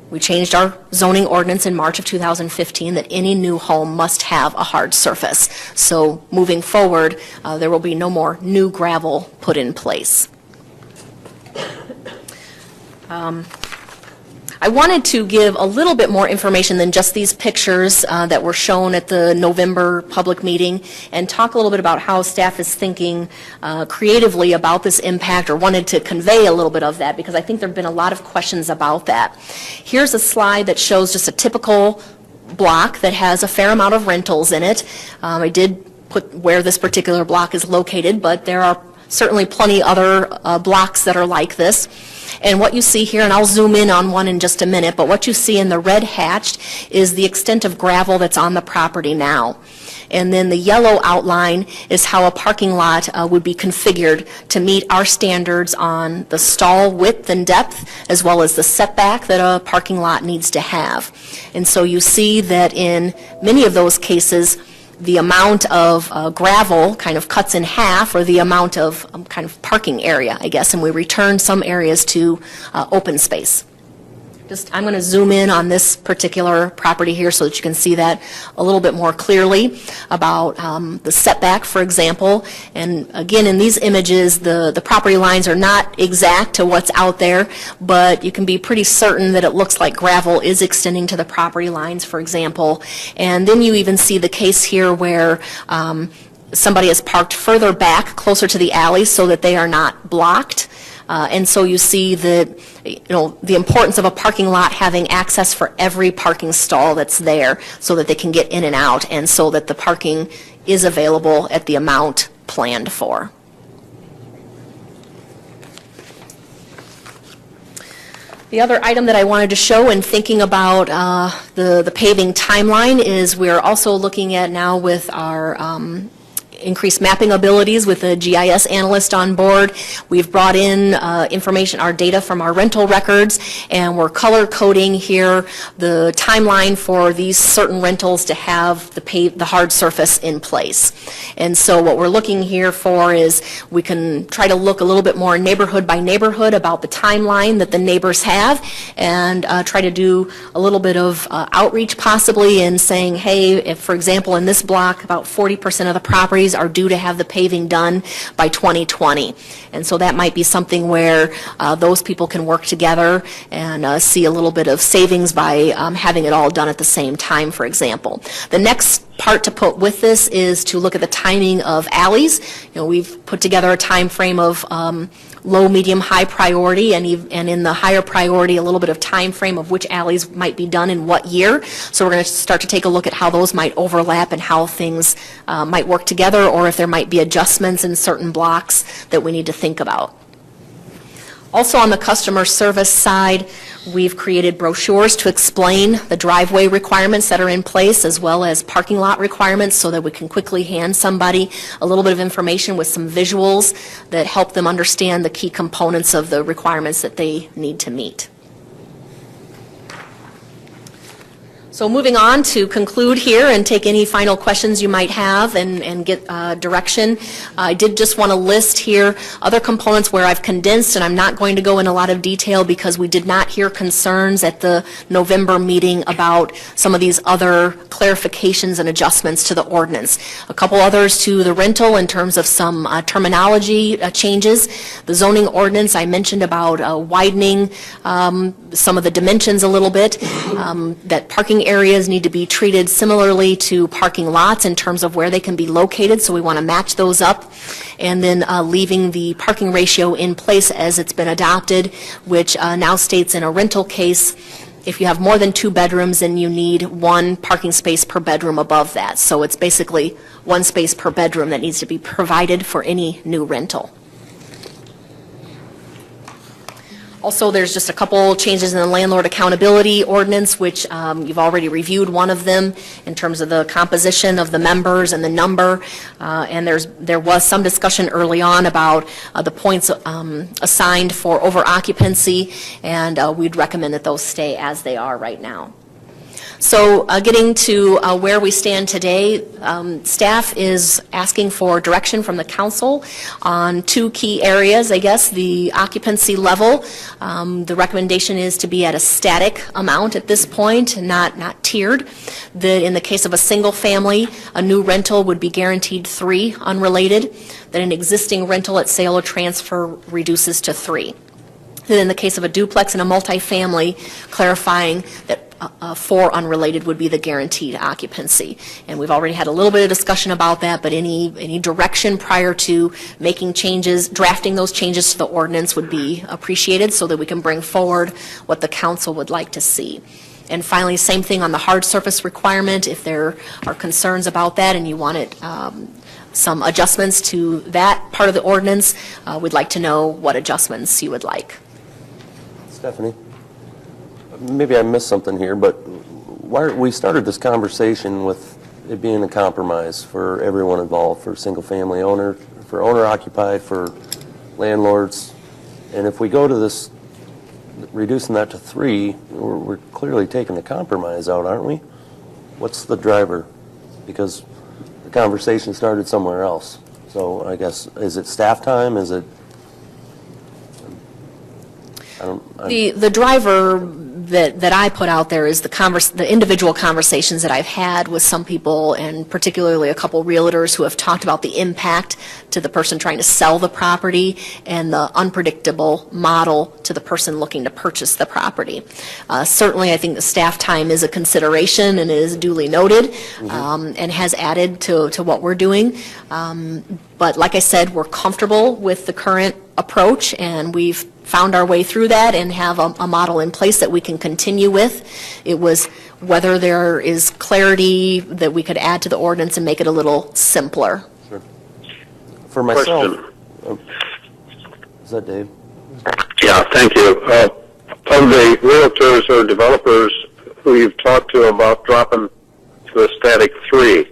we changed our zoning ordinance in March of 2015 that any new home must have a hard surface. So moving forward, there will be no more new gravel put in place. I wanted to give a little bit more information than just these pictures that were shown at the November public meeting, and talk a little bit about how staff is thinking creatively about this impact, or wanted to convey a little bit of that, because I think there have been a lot of questions about that. Here's a slide that shows just a typical block that has a fair amount of rentals in it. I did put where this particular block is located, but there are certainly plenty other blocks that are like this. And what you see here, and I'll zoom in on one in just a minute, but what you see in the red hatched is the extent of gravel that's on the property now. And then the yellow outline is how a parking lot would be configured to meet our standards on the stall width and depth, as well as the setback that a parking lot needs to have. And so you see that in many of those cases, the amount of gravel kind of cuts in half, or the amount of kind of parking area, I guess, and we return some areas to open space. I'm going to zoom in on this particular property here so that you can see that a little bit more clearly about the setback, for example. And again, in these images, the property lines are not exact to what's out there, but you can be pretty certain that it looks like gravel is extending to the property lines, for example. And then you even see the case here where somebody has parked further back, closer to the alley, so that they are not blocked. And so you see that, the importance of a parking lot having access for every parking stall that's there so that they can get in and out, and so that the parking is available at the amount planned for. The other item that I wanted to show in thinking about the paving timeline is we're also looking at now with our increased mapping abilities with a GIS analyst on board. We've brought in information, our data from our rental records, and we're color coding here the timeline for these certain rentals to have the hard surface in place. And so what we're looking here for is we can try to look a little bit more neighborhood by neighborhood about the timeline that the neighbors have, and try to do a little bit of outreach possibly in saying, hey, if, for example, in this block, about 40% of the properties are due to have the paving done by 2020. And so that might be something where those people can work together and see a little bit of savings by having it all done at the same time, for example. The next part to put with this is to look at the timing of alleys. We've put together a time frame of low, medium, high priority, and in the higher priority, a little bit of time frame of which alleys might be done in what year. So we're going to start to take a look at how those might overlap and how things might work together, or if there might be adjustments in certain blocks that we need to think about. Also on the customer service side, we've created brochures to explain the driveway requirements that are in place, as well as parking lot requirements, so that we can quickly hand somebody a little bit of information with some visuals that help them understand the key components of the requirements that they need to meet. So moving on to conclude here and take any final questions you might have and get direction, I did just want to list here other components where I've condensed, and I'm not going to go in a lot of detail because we did not hear concerns at the November meeting about some of these other clarifications and adjustments to the ordinance. A couple others to the rental in terms of some terminology changes. The zoning ordinance, I mentioned about widening some of the dimensions a little bit, that parking areas need to be treated similarly to parking lots in terms of where they can be located, so we want to match those up. And then leaving the parking ratio in place as it's been adopted, which now states in a rental case, if you have more than 2 bedrooms, then you need 1 parking space per bedroom above that. So it's basically 1 space per bedroom that needs to be provided for any new rental. Also, there's just a couple changes in the landlord accountability ordinance, which you've already reviewed one of them in terms of the composition of the members and the number. And there was some discussion early on about the points assigned for over occupancy, and we'd recommend that those stay as they are right now. So getting to where we stand today, staff is asking for direction from the council on 2 key areas, I guess. The occupancy level, the recommendation is to be at a static amount at this point, not tiered. That in the case of a single family, a new rental would be guaranteed 3 unrelated, that an existing rental at sale or transfer reduces to 3. Then in the case of a duplex and a multifamily, clarifying that 4 unrelated would be the guaranteed occupancy. And we've already had a little bit of discussion about that, but any direction prior to making changes, drafting those changes to the ordinance would be appreciated so that we can bring forward what the council would like to see. And finally, same thing on the hard surface requirement. If there are concerns about that and you want it some adjustments to that part of the ordinance, we'd like to know what adjustments you would like. Stephanie, maybe I missed something here, but we started this conversation with it being a compromise for everyone involved, for single-family owner, for owner-occupied, for landlords. And if we go to this, reducing that to 3, we're clearly taking the compromise out, aren't we? What's the driver? Because the conversation started somewhere else. So I guess, is it staff time? Is it... The driver that I put out there is the individual conversations that I've had with some people, and particularly a couple realtors who have talked about the impact to the person trying to sell the property and the unpredictable model to the person looking to purchase the property. Certainly, I think the staff time is a consideration and is duly noted, and has added to what we're doing. But like I said, we're comfortable with the current approach, and we've found our way through that and have a model in place that we can continue with. It was whether there is clarity that we could add to the ordinance and make it a little simpler. Sure. For myself, Question. Is that Dave? Yeah, thank you. Of the realtors or developers who you've talked to about dropping to a static 3,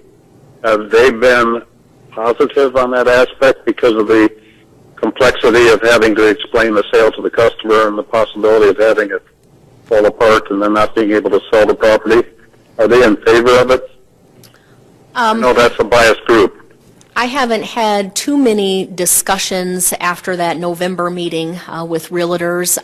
have they been positive on that aspect because of the complexity of having to explain the sale to the customer and the possibility of having it fall apart and then not being able to sell the property? Are they in favor of it? I know that's a biased group. I haven't had too many discussions after that November meeting with realtors.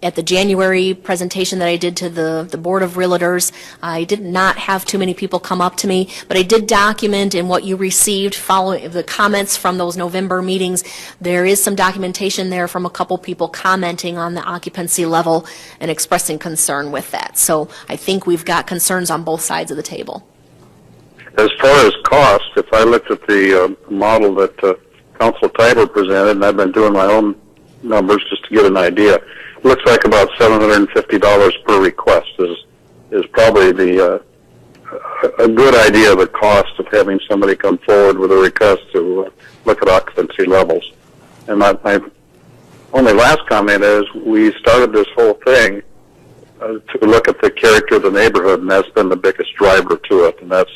At the January presentation that I did to the Board of Realtors, I did not have too many people come up to me, but I did document in what you received following the comments from those November meetings. There is some documentation there from a couple people commenting on the occupancy level and expressing concern with that. So I think we've got concerns on both sides of the table. As far as cost, if I looked at the model that Council Title presented, and I've been doing my own numbers just to get an idea, it looks like about $750 per request is probably a good idea of the cost of having somebody come forward with a request to look at occupancy levels. And my only last comment is we started this whole thing to look at the character of the neighborhood, and that's been the biggest driver to it. And that's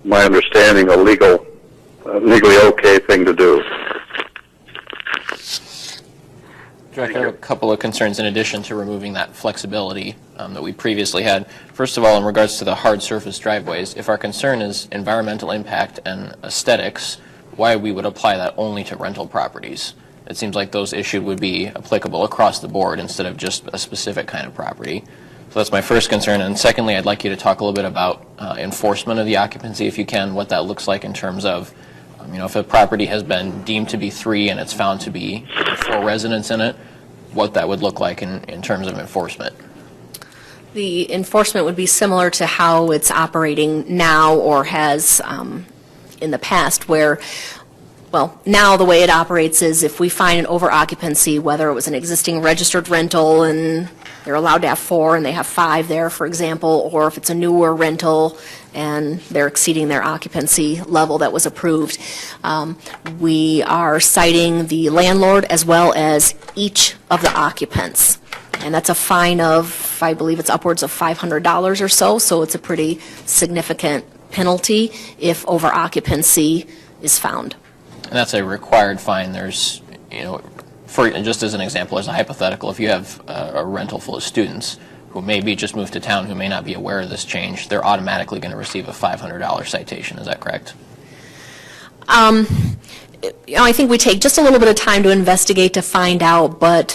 my understanding, a legally okay thing to do. I have a couple of concerns in addition to removing that flexibility that we previously had. First of all, in regards to the hard surface driveways, if our concern is environmental impact and aesthetics, why we would apply that only to rental properties? It seems like those issued would be applicable across the board instead of just a specific kind of property. So that's my first concern. And secondly, I'd like you to talk a little bit about enforcement of the occupancy, if you can, what that looks like in terms of if a property has been deemed to be 3 and it's found to be 4 residents in it, what that would look like in terms of enforcement. The enforcement would be similar to how it's operating now or has in the past, where, well, now the way it operates is if we find an over-occupancy, whether it was an existing registered rental and they're allowed to have 4 and they have 5 there, for example, or if it's a newer rental and they're exceeding their occupancy level that was approved. We are citing the landlord as well as each of the occupants. And that's a fine of, I believe it's upwards of $500 or so, so it's a pretty significant penalty if over-occupancy is found. And that's a required fine. There's, just as an example, as a hypothetical, if you have a rental full of students who maybe just moved to town who may not be aware of this change, they're automatically going to receive a $500 citation. Is that correct? I think we take just a little bit of time to investigate to find out, but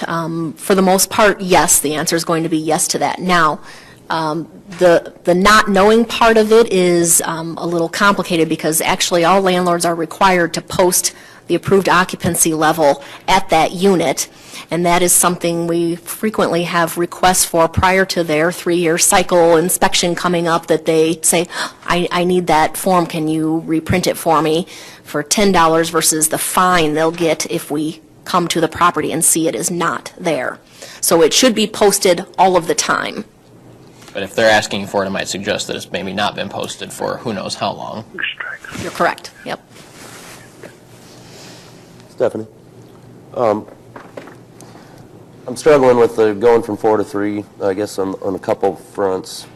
for the most part, yes, the answer is going to be yes to that. Now, the not knowing part of it is a little complicated because actually all landlords are required to post the approved occupancy level at that unit, and that is something we frequently have requests for prior to their 3-year cycle inspection coming up, that they say, I need that form, can you reprint it for me, for $10 versus the fine they'll get if we come to the property and see it is not there. So it should be posted all of the time. But if they're asking for it, it might suggest that it's maybe not been posted for who knows how long. You're correct, yep. Stephanie? I'm struggling with the going from 4 to 3, I guess, on a couple fronts.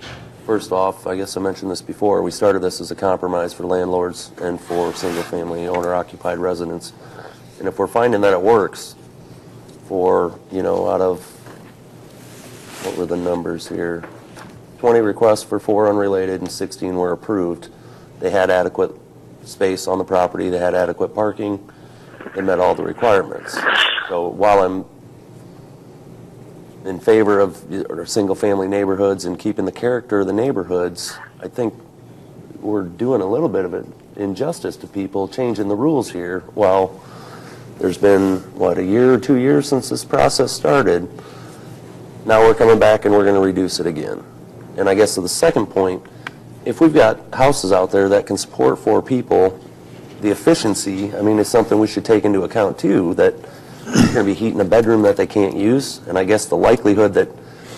First off, I guess I mentioned this before, we started this as a compromise for landlords and for single-family owner-occupied residents. And if we're finding that it works for, out of, what were the numbers here? 20 requests for 4 unrelated and 16 were approved. They had adequate space on the property, they had adequate parking, they met all the requirements. So while I'm in favor of single-family neighborhoods and keeping the character of the neighborhoods, I think we're doing a little bit of an injustice to people changing the rules here. Well, there's been, what, a year or 2 years since this process started. Now we're coming back and we're going to reduce it again. And I guess to the second point, if we've got houses out there that can support 4 people, the efficiency, I mean, is something we should take into account too, that they're going to be heating a bedroom that they can't use. And I guess the likelihood that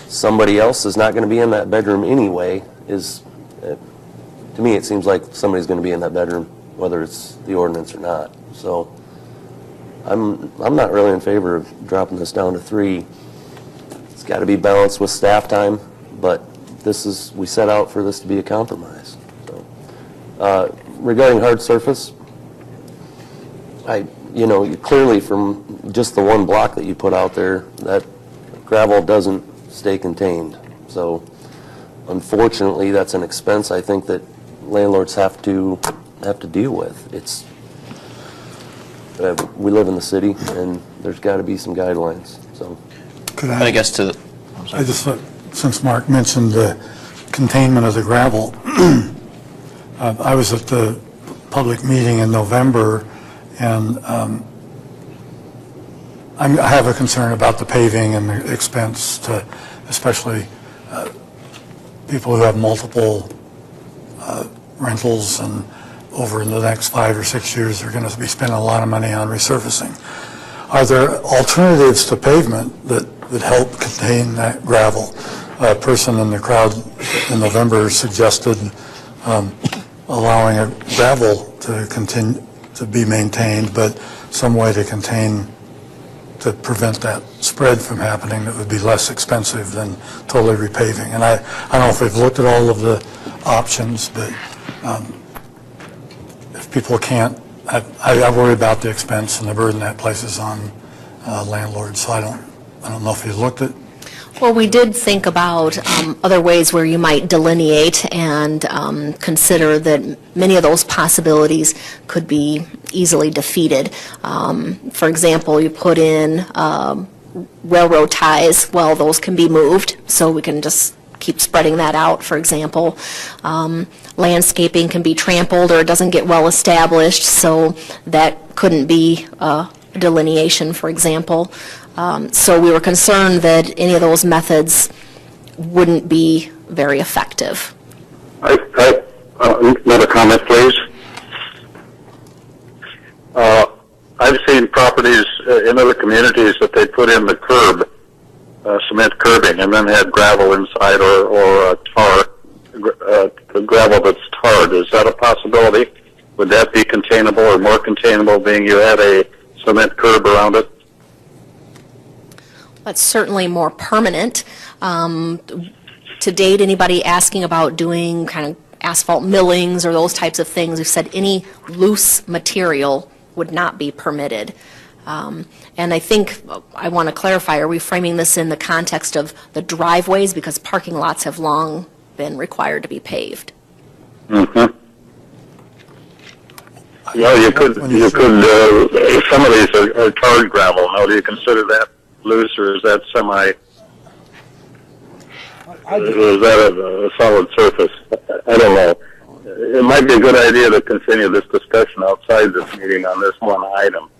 somebody else is not going to be in that bedroom anyway is, to me, it seems like somebody's going to be in that bedroom, whether it's the ordinance or not. So I'm not really in favor of dropping this down to 3. It's got to be balanced with staff time, but we set out for this to be a compromise. So, regarding hard surface, clearly from just the one block that you put out there, that gravel doesn't stay contained. So unfortunately, that's an expense I think that landlords have to deal with. We live in the city, and there's got to be some guidelines. So, I guess I just, since Mark mentioned the containment of the gravel, I was at the public meeting in November, and I have a concern about the paving and the expense to, especially people who have multiple rentals, and over in the next 5 or 6 years, they're going to be spending a lot of money on resurfacing. Are there alternatives to pavement that would help contain that gravel? A person in the crowd in November suggested allowing a gravel to continue to be maintained, but some way to prevent that spread from happening that would be less expensive than totally repaving. And I don't know if we've looked at all of the options, but if people can't, I worry about the expense and the burden that places on landlords. So I don't know if you've looked at. Well, we did think about other ways where you might delineate and consider that many of those possibilities could be easily defeated. For example, you put in railroad ties. Well, those can be moved, so we can just keep spreading that out, for example. Landscaping can be trampled or it doesn't get well established, so that couldn't be a delineation, for example. So we were concerned that any of those methods wouldn't be very effective. Another comment, please. I've seen properties in other communities that they put in the curb, cement curbing, and then had gravel inside or tar, gravel that's tarred. Is that a possibility? Would that be containable or more containable, being you had a cement curb around it? That's certainly more permanent. To date, anybody asking about doing kind of asphalt millings or those types of things, we've said any loose material would not be permitted. And I think I want to clarify, are we framing this in the context of the driveways, because parking lots have long been required to be paved? Mm-hmm. Well, you could. Some of these are tarred gravel. Now, do you consider that loose, or is that semi? Or is that a solid surface? I don't know. It might be a good idea to continue this discussion outside this meeting on this one item.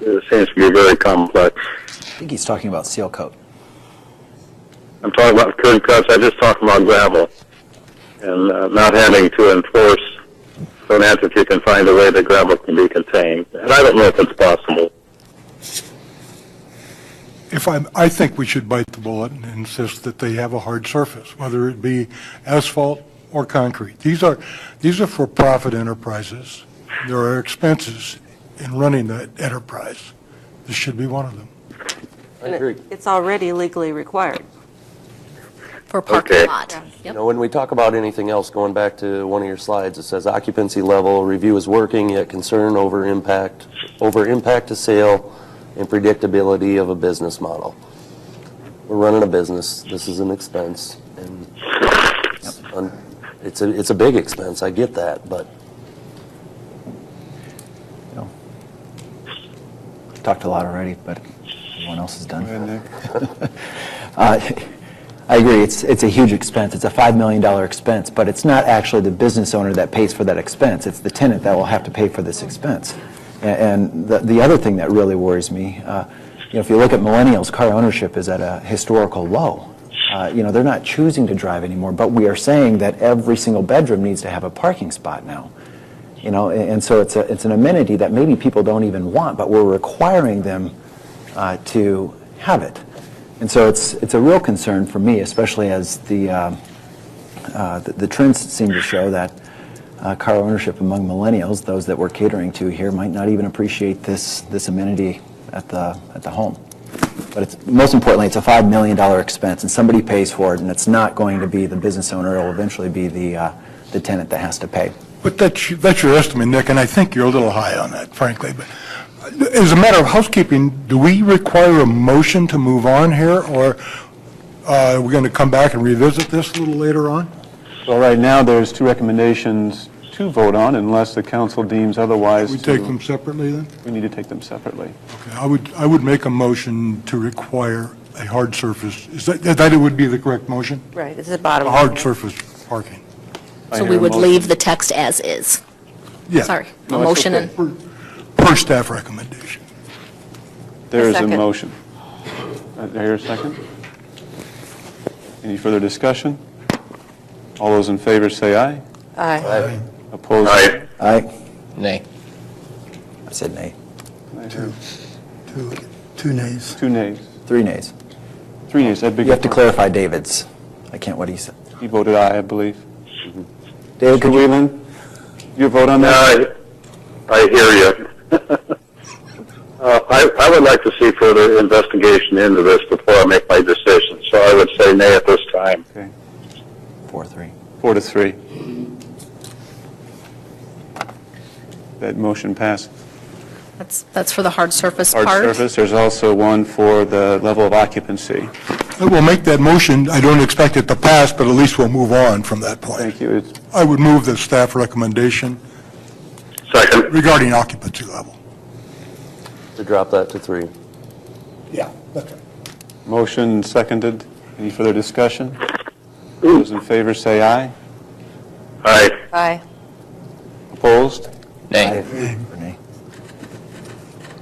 It seems to be very complex. I think he's talking about seal coat. I'm talking about curb cuts. I just talked about gravel and not having to enforce so an entity can find a way that gravel can be contained. And I don't know if it's possible. I think we should bite the bullet and insist that they have a hard surface, whether it be asphalt or concrete. These are for-profit enterprises. There are expenses in running that enterprise. This should be one of them. I agree. It's already legally required. For parking Okay. lot. You Yep. know, when we talk about anything else, going back to one of your slides, it says occupancy level review is working, yet concern over impact to sale and predictability of a business model. We're running a business. This is an expense, and it's a big expense. I get that, but Talked a lot already, but anyone else is done. Go ahead, Nick. I agree, it's a huge expense. It's a $5 million expense, but it's not actually the business owner that pays for that expense. It's the tenant that will have to pay for this expense. And the other thing that really worries me, if you look at millennials, car ownership is at a historical low. They're not choosing to drive anymore, but we are saying that every single bedroom needs to have a parking spot now. And so it's an amenity that maybe people don't even want, but we're requiring them to have it. And so it's a real concern for me, especially as the trends seem to show that car ownership among millennials, those that we're catering to here, might not even appreciate this amenity at the home. But most importantly, it's a $5 million expense, and somebody pays for it, and it's not going to be the business owner. It will eventually be the tenant that has to pay. But that's your estimate, Nick, and I think you're a little high on that, frankly. But as a matter of housekeeping, do we require a motion to move on here, or are we going to come back and revisit this a little later on? Well, right now, there's two recommendations to vote on, unless the council deems otherwise. We take them separately then? We need to take them separately. Okay, I would make a motion to require a hard surface. Is that it would be the correct motion? Right, it's the bottom. A hard surface parking. I So hear we a would motion. leave the text as is. Yeah. Sorry, No, a it's motion okay. and, Per staff recommendation. There is a Second. motion. I hear a second. Any further discussion? All those in favor say aye. Aye. Opposed? Aye. Aye. Nay. I said nay. I hear Two nays. 2 nays. 3 nays. 3 nays, that big. You have to clarify David's. I can't what he said. He voted aye, I believe. David, Mr. Whelan, your vote on that? I hear you. I would like to see further investigation into this before I make my decision, so I would say nay at this time. Okay, 4-3. 4-3. That motion passes. that's for the hard surface Hard part. surface, there's also one for the level of occupancy. We'll make that motion. I don't expect it to pass, but at least we'll move on from that point. Thank you. It's I would move the staff recommendation Second. regarding occupancy level. To drop that to 3. Yeah, that's right. motion seconded. Any further discussion? Those in favor say aye. Aye. Aye. Opposed? Nay. For nay.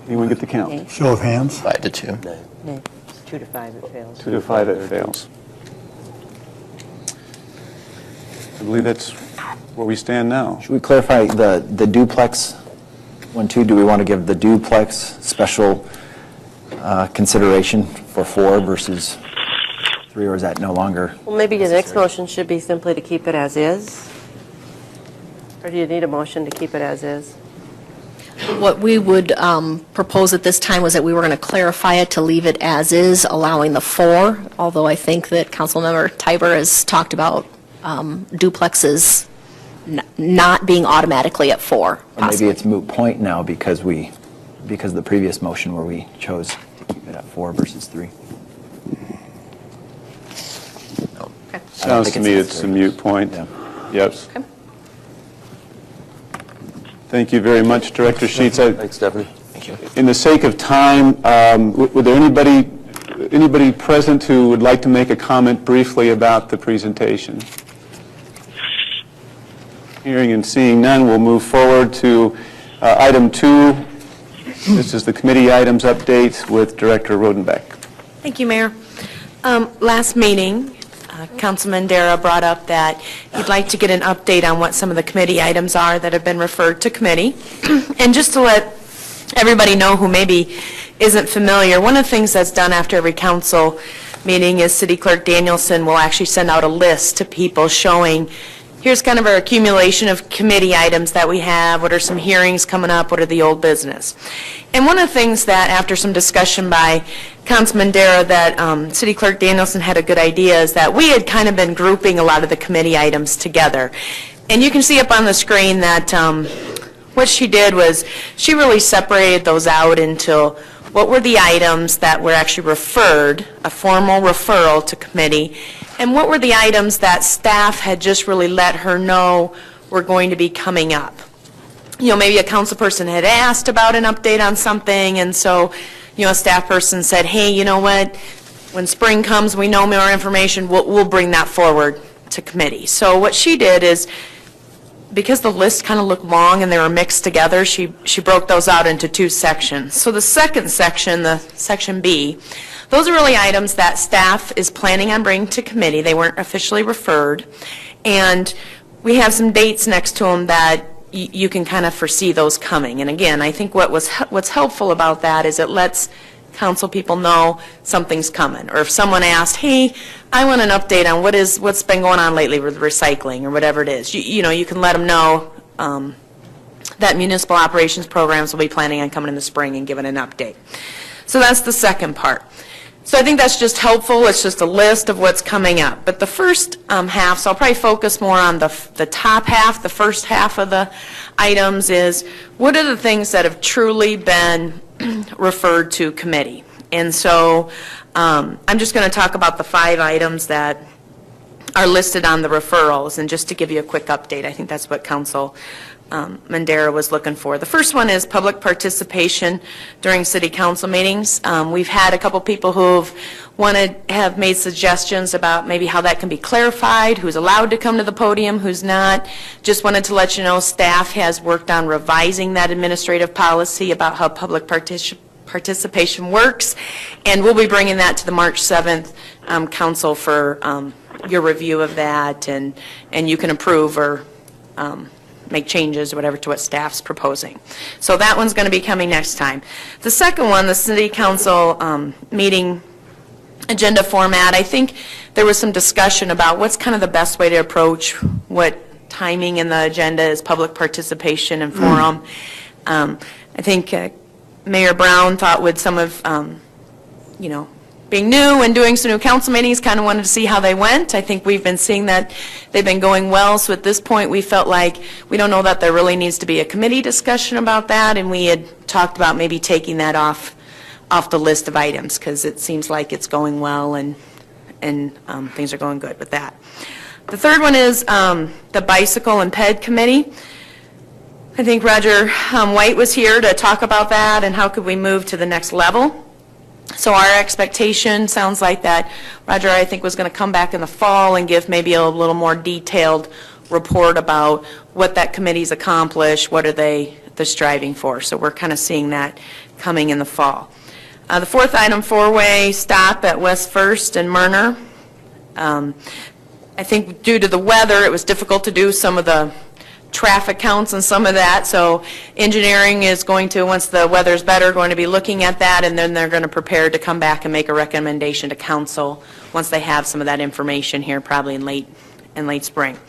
Anyone get the count? Show of hands. 5-2. Nay. 2 to 5, it fails. 2 to 5, it fails. I believe that's where we stand now. Should we clarify the duplex one too? Do we want to give the duplex special consideration for 4 versus 3, or is that no longer? Well, maybe the next motion should be simply to keep it as is? Or do you need a motion to keep it as is? What we would propose at this time was that we were going to clarify it to leave it as is, allowing the 4, although I think that Councilmember Tiber has talked about duplexes not being automatically at 4. Or maybe possibly. it's moot point now because of the previous motion where we chose to keep it at 4 versus 3. Sounds to me it's a mute point. Yeah. Yep. Okay. Thank you very much, Director Sheets. Thanks, Stephanie. In the sake of time, would there anybody present who would like to make a comment briefly about the presentation? Hearing and seeing none, we'll move forward to item 2. This is the committee items update with Director Rodenbeck. Thank you, Mayor. Last meeting, Councilman Dara brought up that he'd like to get an update on what some of the committee items are that have been referred to committee. And just to let everybody know who maybe isn't familiar, one of the things that's done after every council meeting is City Clerk Danielson will actually send out a list to people showing, here's kind of our accumulation of committee items that we have, what are some hearings coming up, what are the old business. And one of the things that, after some discussion by Councilman Dara, that City Clerk Danielson had a good idea is that we had kind of been grouping a lot of the committee items together. And you can see up on the screen that what she did was she really separated those out into what were the items that were actually referred, a formal referral to committee, and what were the items that staff had just really let her know were going to be coming up. You know, maybe a council person had asked about an update on something, and so, a staff person said, hey, you know what, when spring comes, we know more information, we'll bring that forward to committee. So what she did is, because the list kind of looked long and they were mixed together, she broke those out into 2 sections. So the second section, the section B, those are really items that staff is planning on bringing to committee. They weren't officially referred. And we have some dates next to them that you can kind of foresee those coming. And again, I think what's helpful about that is it lets council people know something's coming. Or if someone asked, hey, I want an update on what's been going on lately with recycling or whatever it is, you can let them know that municipal operations programs will be planning on coming in the spring and giving an update. So that's the second part. So I think that's just helpful. It's just a list of what's coming up. But the first half, so I'll probably focus more on the top half, the first half of the items is, what are the things that have truly been referred to committee? And so I'm just going to talk about the 5 items that are listed on the referrals, and just to give you a quick update, I think that's what Council Mandera was looking for. The first one is public participation during city council meetings. We've had a couple people who've have made suggestions about maybe how that can be clarified, who's allowed to come to the podium, who's not. Just wanted to let you know staff has worked on revising that administrative policy about how public participation works, and we'll be bringing that to the March 7th council for your review of that, and you can approve or make changes or whatever to what staff's proposing. So that one's going to be coming next time. The second one, the city council meeting agenda format, I think there was some discussion about what's kind of the best way to approach what timing in the agenda is public participation and forum. I think Mayor Brown thought with some of, being new and doing some new council meetings, kind of wanted to see how they went. I think we've been seeing that they've been going well, so at this point we felt like we don't know that there really needs to be a committee discussion about that, and we had talked about maybe taking that off the list of items, because it seems like it's going well and things are going good with that. The third one is the bicycle and ped committee. I think Roger White was here to talk about that and how could we move to the next level. So our expectation sounds like that Roger, I think, was going to come back in the fall and give maybe a little more detailed report about what that committee's accomplished, what are they're striving for. So we're kind of seeing that coming in the fall. The fourth item, 4-way stop at West First and Myrner. I think due to the weather, it was difficult to do some of the traffic counts and some of that, so engineering is going to, once the weather's better, going to be looking at that, and then they're going to prepare to come back and make a recommendation to council once they have some of that information here, probably in late spring.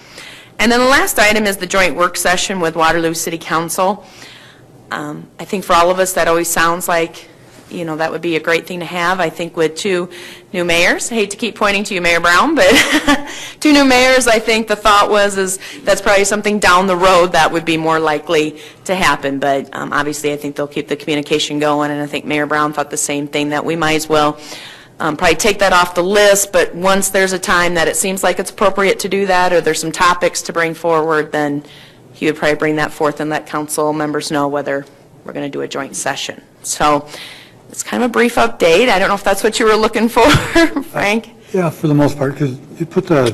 And then the last item is the joint work session with Waterloo City Council. I think for all of us that always sounds like, that would be a great thing to have. I think with 2 new mayors, I hate to keep pointing to you, Mayor Brown, but 2 new mayors, I think the thought is that's probably something down the road that would be more likely to happen. But obviously, I think they'll keep the communication going, and I think Mayor Brown thought the same thing, that we might as well probably take that off the list, but once there's a time that it seems like it's appropriate to do that, or there's some topics to bring forward, then he would probably bring that forth and let council members know whether we're going to do a joint session. So it's kind of a brief update. I don't know if that's what you were looking for, Frank. Yeah, for the most part, because you put that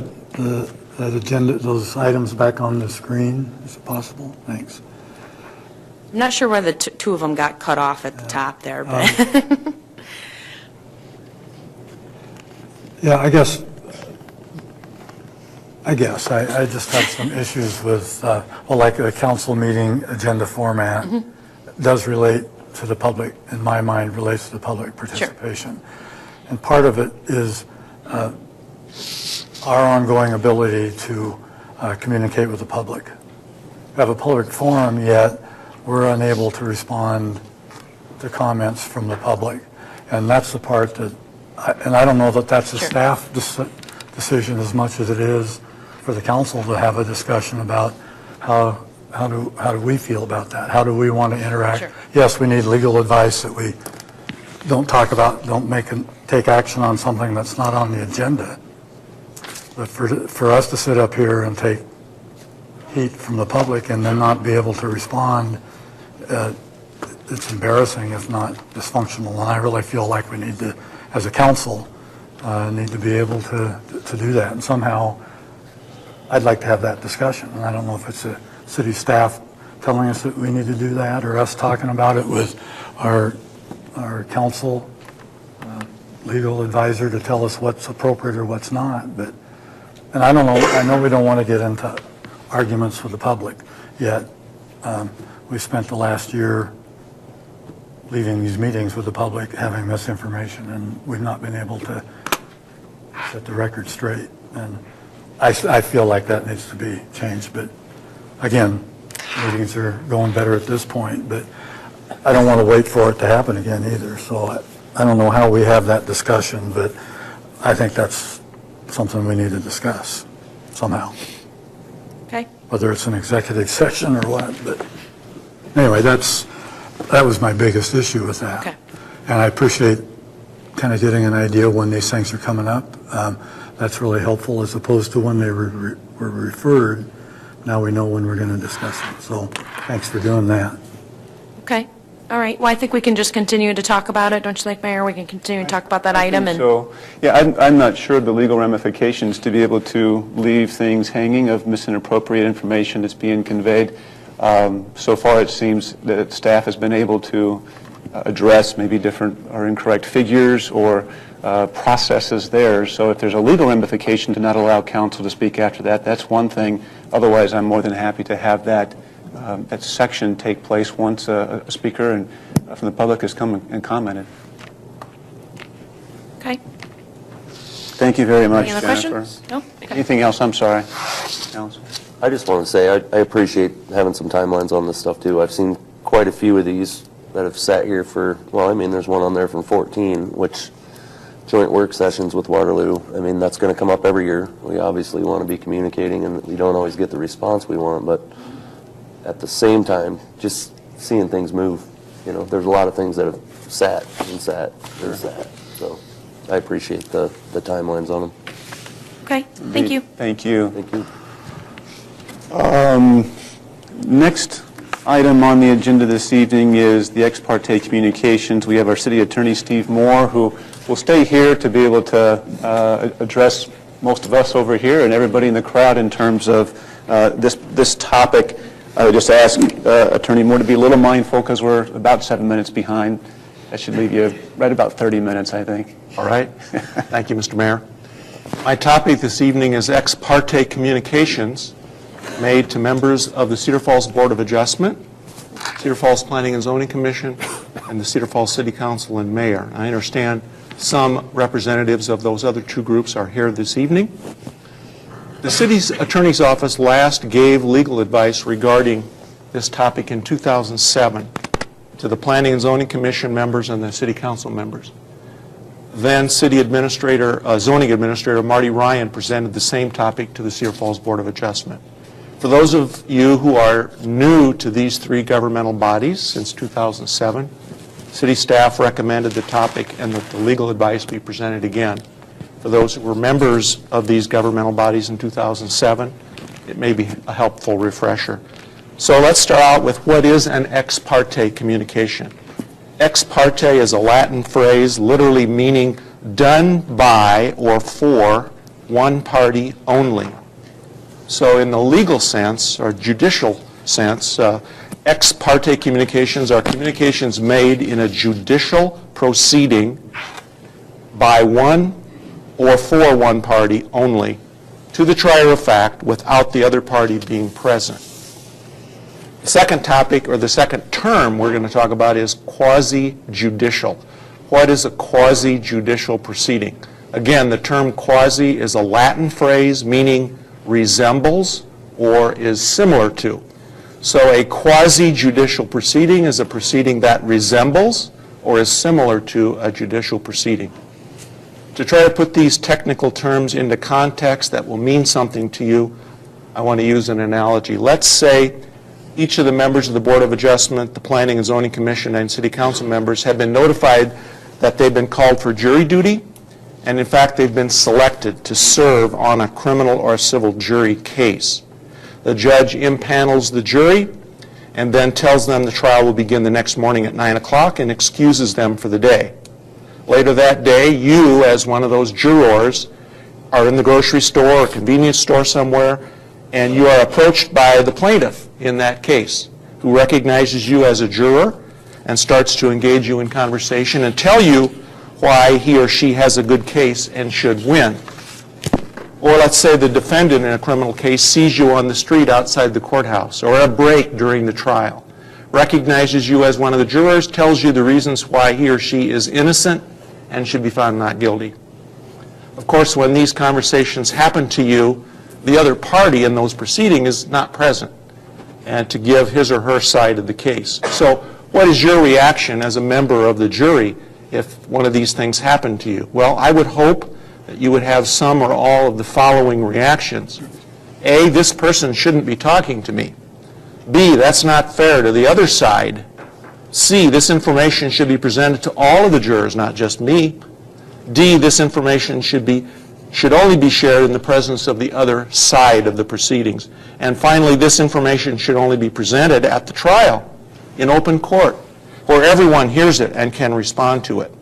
agenda, those items back on the screen. Is it possible? Thanks. I'm not sure why the 2 of them got cut off at the top there, but yeah, I guess I just had some issues with, like the council meeting agenda format does relate to the public, in my mind, relates to the public participation. Sure. And part of it is our ongoing ability to communicate with the public. We have a public forum, yet we're unable to respond to comments from the public. And that's the part that, I don't know that that's a staff decision as much as it is for the council to have a discussion about how do we feel about that? How do we want to interact? Sure. Yes, we need legal advice that we don't talk about, take action on something that's not on the agenda. But for us to sit up here and take heat from the public and then not be able to respond, it's embarrassing, if not dysfunctional, and I really feel like we need to, as a council, need to be able to do that. And somehow, I'd like to have that discussion. And I don't know if it's the city staff telling us that we need to do that, or us talking about it with our council legal advisor to tell us what's appropriate or what's not. But, and I don't know, I know we don't want to get into arguments with the public, yet we spent the last year leaving these meetings with the public having misinformation, and we've not been able to set the record straight. And I feel like that needs to be changed. But again, meetings are going better at this point, but I don't want to wait for it to happen again either. So I don't know how we have that discussion, but I think that's something we need to discuss somehow, Okay? whether it's an executive session or what. But anyway, that was my biggest issue with that. Okay. And I appreciate kind of getting an idea when these things are coming up. That's really helpful, as opposed to when they were referred. Now we know when we're going to discuss it. So thanks for doing that. Okay. All right. Well, I think we can just continue to talk about it. Don't you think, Mayor? We can continue to talk about that item. And So, yeah, I'm not sure of the legal ramifications to be able to leave things hanging of misinappropriate information that's being conveyed. So far, it seems that staff has been able to address maybe different or incorrect figures or processes there. So if there's a legal ramification to not allow counsel to speak after that, that's one thing. Otherwise, I'm more than happy to have that section take place once a speaker and from the public has come and commented. okay. Thank you very much, Any other Jennifer. questions? No? Okay. Anything else? I'm sorry. Counsel. I just want to say I appreciate having some timelines on this stuff too. I've seen quite a few of these that have sat here for, well, I mean, there's one on there from 14, which joint work sessions with Waterloo. I mean, that's going to come up every year. We obviously want to be communicating, and we don't always get the response we want, but at the same time, just seeing things move, you know, there's a lot of things that have sat and sat and sat. So I appreciate the timelines on them. Okay. Thank you. Thank you. Thank you. Next item on the agenda this evening is the ex parte communications. We have our city attorney, Steve Moore, who will stay here to be able to address most of us over here and everybody in the crowd in terms of this topic. I would just ask Attorney Moore to be a little mindful because we're about 7 minutes behind. That should leave you right about 30 minutes, I think. All right. Thank you, Mr. Mayor. My topic this evening is ex parte communications made to members of the Cedar Falls Board of Adjustment, Cedar Falls Planning and Zoning Commission, and the Cedar Falls City Council and Mayor. I understand some representatives of those other two groups are here this evening. The city's attorney's office last gave legal advice regarding this topic in 2007 to the Planning and Zoning Commission members and the City Council members. Then Zoning Administrator Marty Ryan presented the same topic to the Cedar Falls Board of Adjustment. For those of you who are new to these three governmental bodies since 2007, city staff recommended the topic and that the legal advice be presented again. For those who were members of these governmental bodies in 2007, it may be a helpful refresher. So let's start out with what is an ex parte communication. Ex parte is a Latin phrase literally meaning done by or for one party only. So in the legal sense or judicial sense, ex parte communications are communications made in a judicial proceeding by one or for one party only to the trier of fact without the other party being present. The second topic, or the second term we're going to talk about, is quasi-judicial. What is a quasi-judicial proceeding? Again, the term quasi is a Latin phrase meaning resembles or is similar to. So a quasi-judicial proceeding is a proceeding that resembles or is similar to a judicial proceeding. To try to put these technical terms into context that will mean something to you, I want to use an analogy. Let's say each of the members of the Board of Adjustment, the Planning and Zoning Commission, and City Council members have been notified that they've been called for jury duty, and in fact they've been selected to serve on a criminal or a civil jury case. The judge impanels the jury and then tells them the trial will begin the next morning at 9 o'clock and excuses them for the day. Later that day, you, as one of those jurors, are in the grocery store or convenience store somewhere, and you are approached by the plaintiff in that case, who recognizes you as a juror and starts to engage you in conversation and tell you why he or she has a good case and should win. Or let's say the defendant in a criminal case sees you on the street outside the courthouse or at a break during the trial, recognizes you as one of the jurors, tells you the reasons why he or she is innocent and should be found not guilty. Of course, when these conversations happen to you, the other party in those proceedings is not present and to give his or her side of the case. So what is your reaction as a member of the jury if one of these things happened to you? Well, I would hope that you would have some or all of the following reactions. A, this person shouldn't be talking to me. B, that's not fair to the other side. C, this information should be presented to all of the jurors, not just me. D, this information should only be shared in the presence of the other side of the proceedings. And finally, this information should only be presented at the trial in open court, where everyone hears it and can respond to it.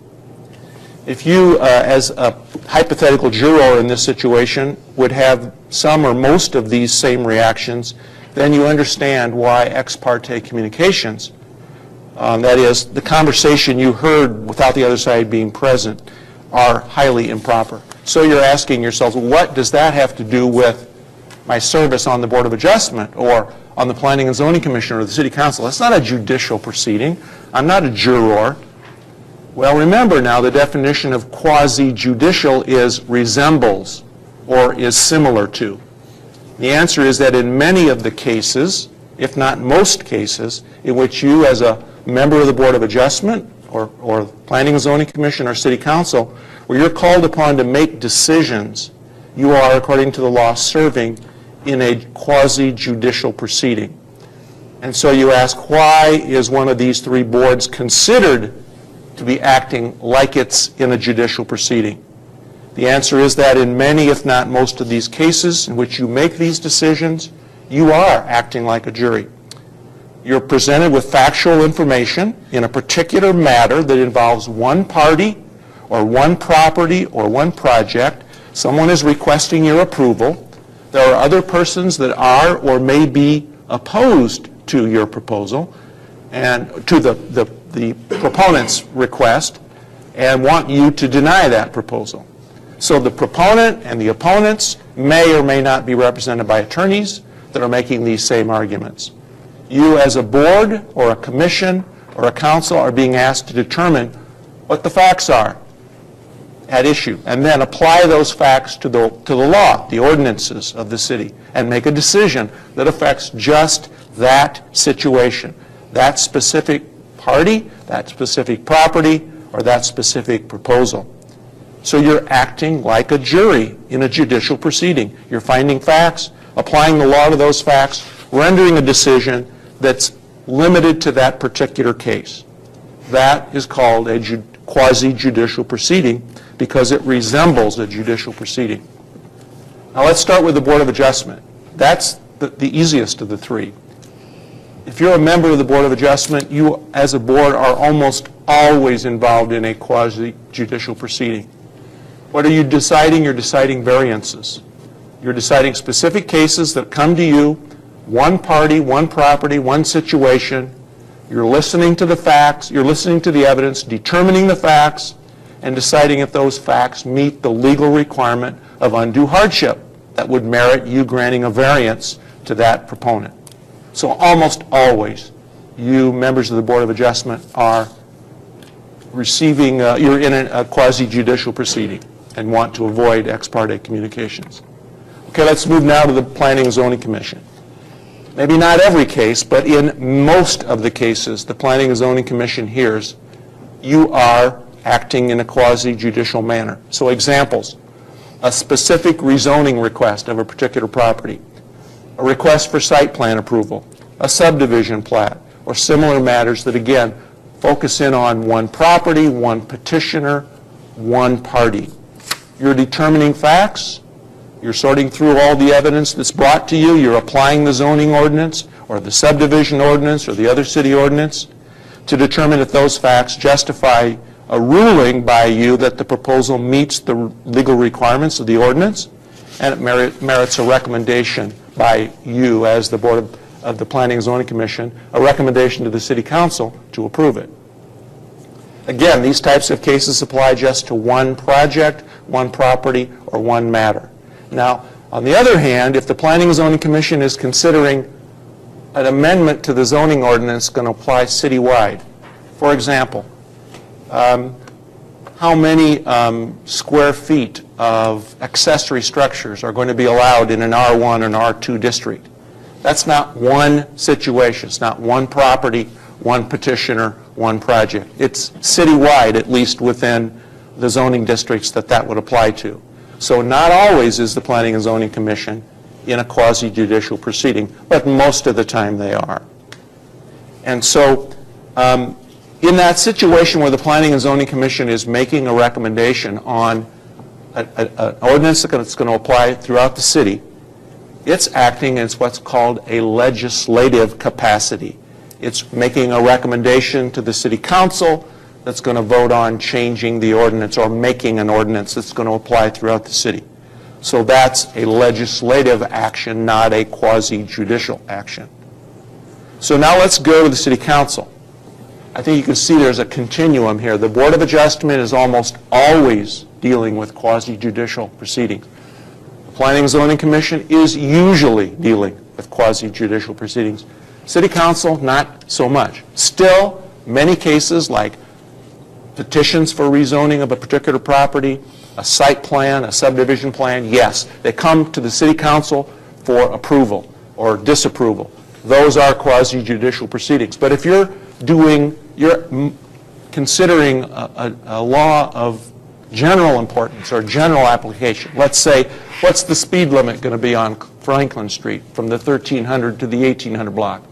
If you, as a hypothetical juror in this situation, would have some or most of these same reactions, then you understand why ex parte communications, that is, the conversation you heard without the other side being present, are highly improper. So you're asking yourselves, what does that have to do with my service on the Board of Adjustment or on the Planning and Zoning Commission or the City Council? It's not a judicial proceeding. I'm not a juror. Well, remember now, the definition of quasi-judicial is resembles or is similar to. The answer is that in many of the cases, if not most cases, in which you as a member of the Board of Adjustment or Planning and Zoning Commission or City Council, where you're called upon to make decisions, you are, according to the law, serving in a quasi-judicial proceeding. And so you ask, why is one of these three boards considered to be acting like it's in a judicial proceeding? The answer is that in many, if not most of these cases in which you make these decisions, you are acting like a jury. You're presented with factual information in a particular matter that involves one party or one property or one project. Someone is requesting your approval. There are other persons that are or may be opposed to your proposal and to the proponent's request and want you to deny that proposal. So the proponent and the opponents may or may not be represented by attorneys that are making these same arguments. You as a board or a commission or a council are being asked to determine what the facts are at issue and then apply those facts to the law, the ordinances of the city, and make a decision that affects just that situation, that specific party, that specific property, or that specific proposal. So you're acting like a jury in a judicial proceeding. You're finding facts, applying the law to those facts, rendering a decision that's limited to that particular case. That is called a quasi-judicial proceeding because it resembles a judicial proceeding. Now let's start with the Board of Adjustment. That's the easiest of the three. If you're a member of the Board of Adjustment, you as a board are almost always involved in a quasi-judicial proceeding. What are you deciding? You're deciding variances. You're deciding specific cases that come to you, one party, one property, one situation. You're listening to the facts, you're listening to the evidence, determining the facts, and deciding if those facts meet the legal requirement of undue hardship that would merit you granting a variance to that proponent. So almost always, you members of the Board of Adjustment are receiving, you're in a quasi-judicial proceeding and want to avoid ex parte communications. Okay, let's move now to the Planning and Zoning Commission. Maybe not every case, but in most of the cases the Planning and Zoning Commission hears, you are acting in a quasi-judicial manner. So examples, a specific rezoning request of a particular property, a request for site plan approval, a subdivision plat, or similar matters that, again, focus in on one property, one petitioner, one party. You're determining facts, You're sorting through all the evidence that's brought to you. You're applying the zoning ordinance or the subdivision ordinance or the other city ordinance to determine if those facts justify a ruling by you that the proposal meets the legal requirements of the ordinance, and it merits a recommendation by you as the Board of the Planning and Zoning Commission, a recommendation to the City Council to approve it. Again, these types of cases apply just to one project, one property, or one matter. Now, on the other hand, if the Planning and Zoning Commission is considering an amendment to the zoning ordinance going to apply citywide, for example, how many square feet of accessory structures are going to be allowed in an R1 and R2 district? That's not one situation. It's not one property, one petitioner, one project. It's citywide, at least within the zoning districts that would apply to. So not always is the Planning and Zoning Commission in a quasi-judicial proceeding, but most of the time they are. And so in that situation where the Planning and Zoning Commission is making a recommendation on an ordinance that's going to apply throughout the city, it's acting as what's called a legislative capacity. It's making a recommendation to the City Council that's going to vote on changing the ordinance or making an ordinance that's going to apply throughout the city. So that's a legislative action, not a quasi-judicial action. So now let's go to the City Council. I think you can see there's a continuum here. The Board of Adjustment is almost always dealing with quasi-judicial proceedings. The Planning and Zoning Commission is usually dealing with quasi-judicial proceedings. City Council, not so much. Still, many cases like petitions for rezoning of a particular property, a site plan, a subdivision plan, yes, they come to the City Council for approval or disapproval. Those are quasi-judicial proceedings. But if you're considering a law of general importance or general application, let's say, what's the speed limit going to be on Franklin Street from the 1300 to the 1800 block?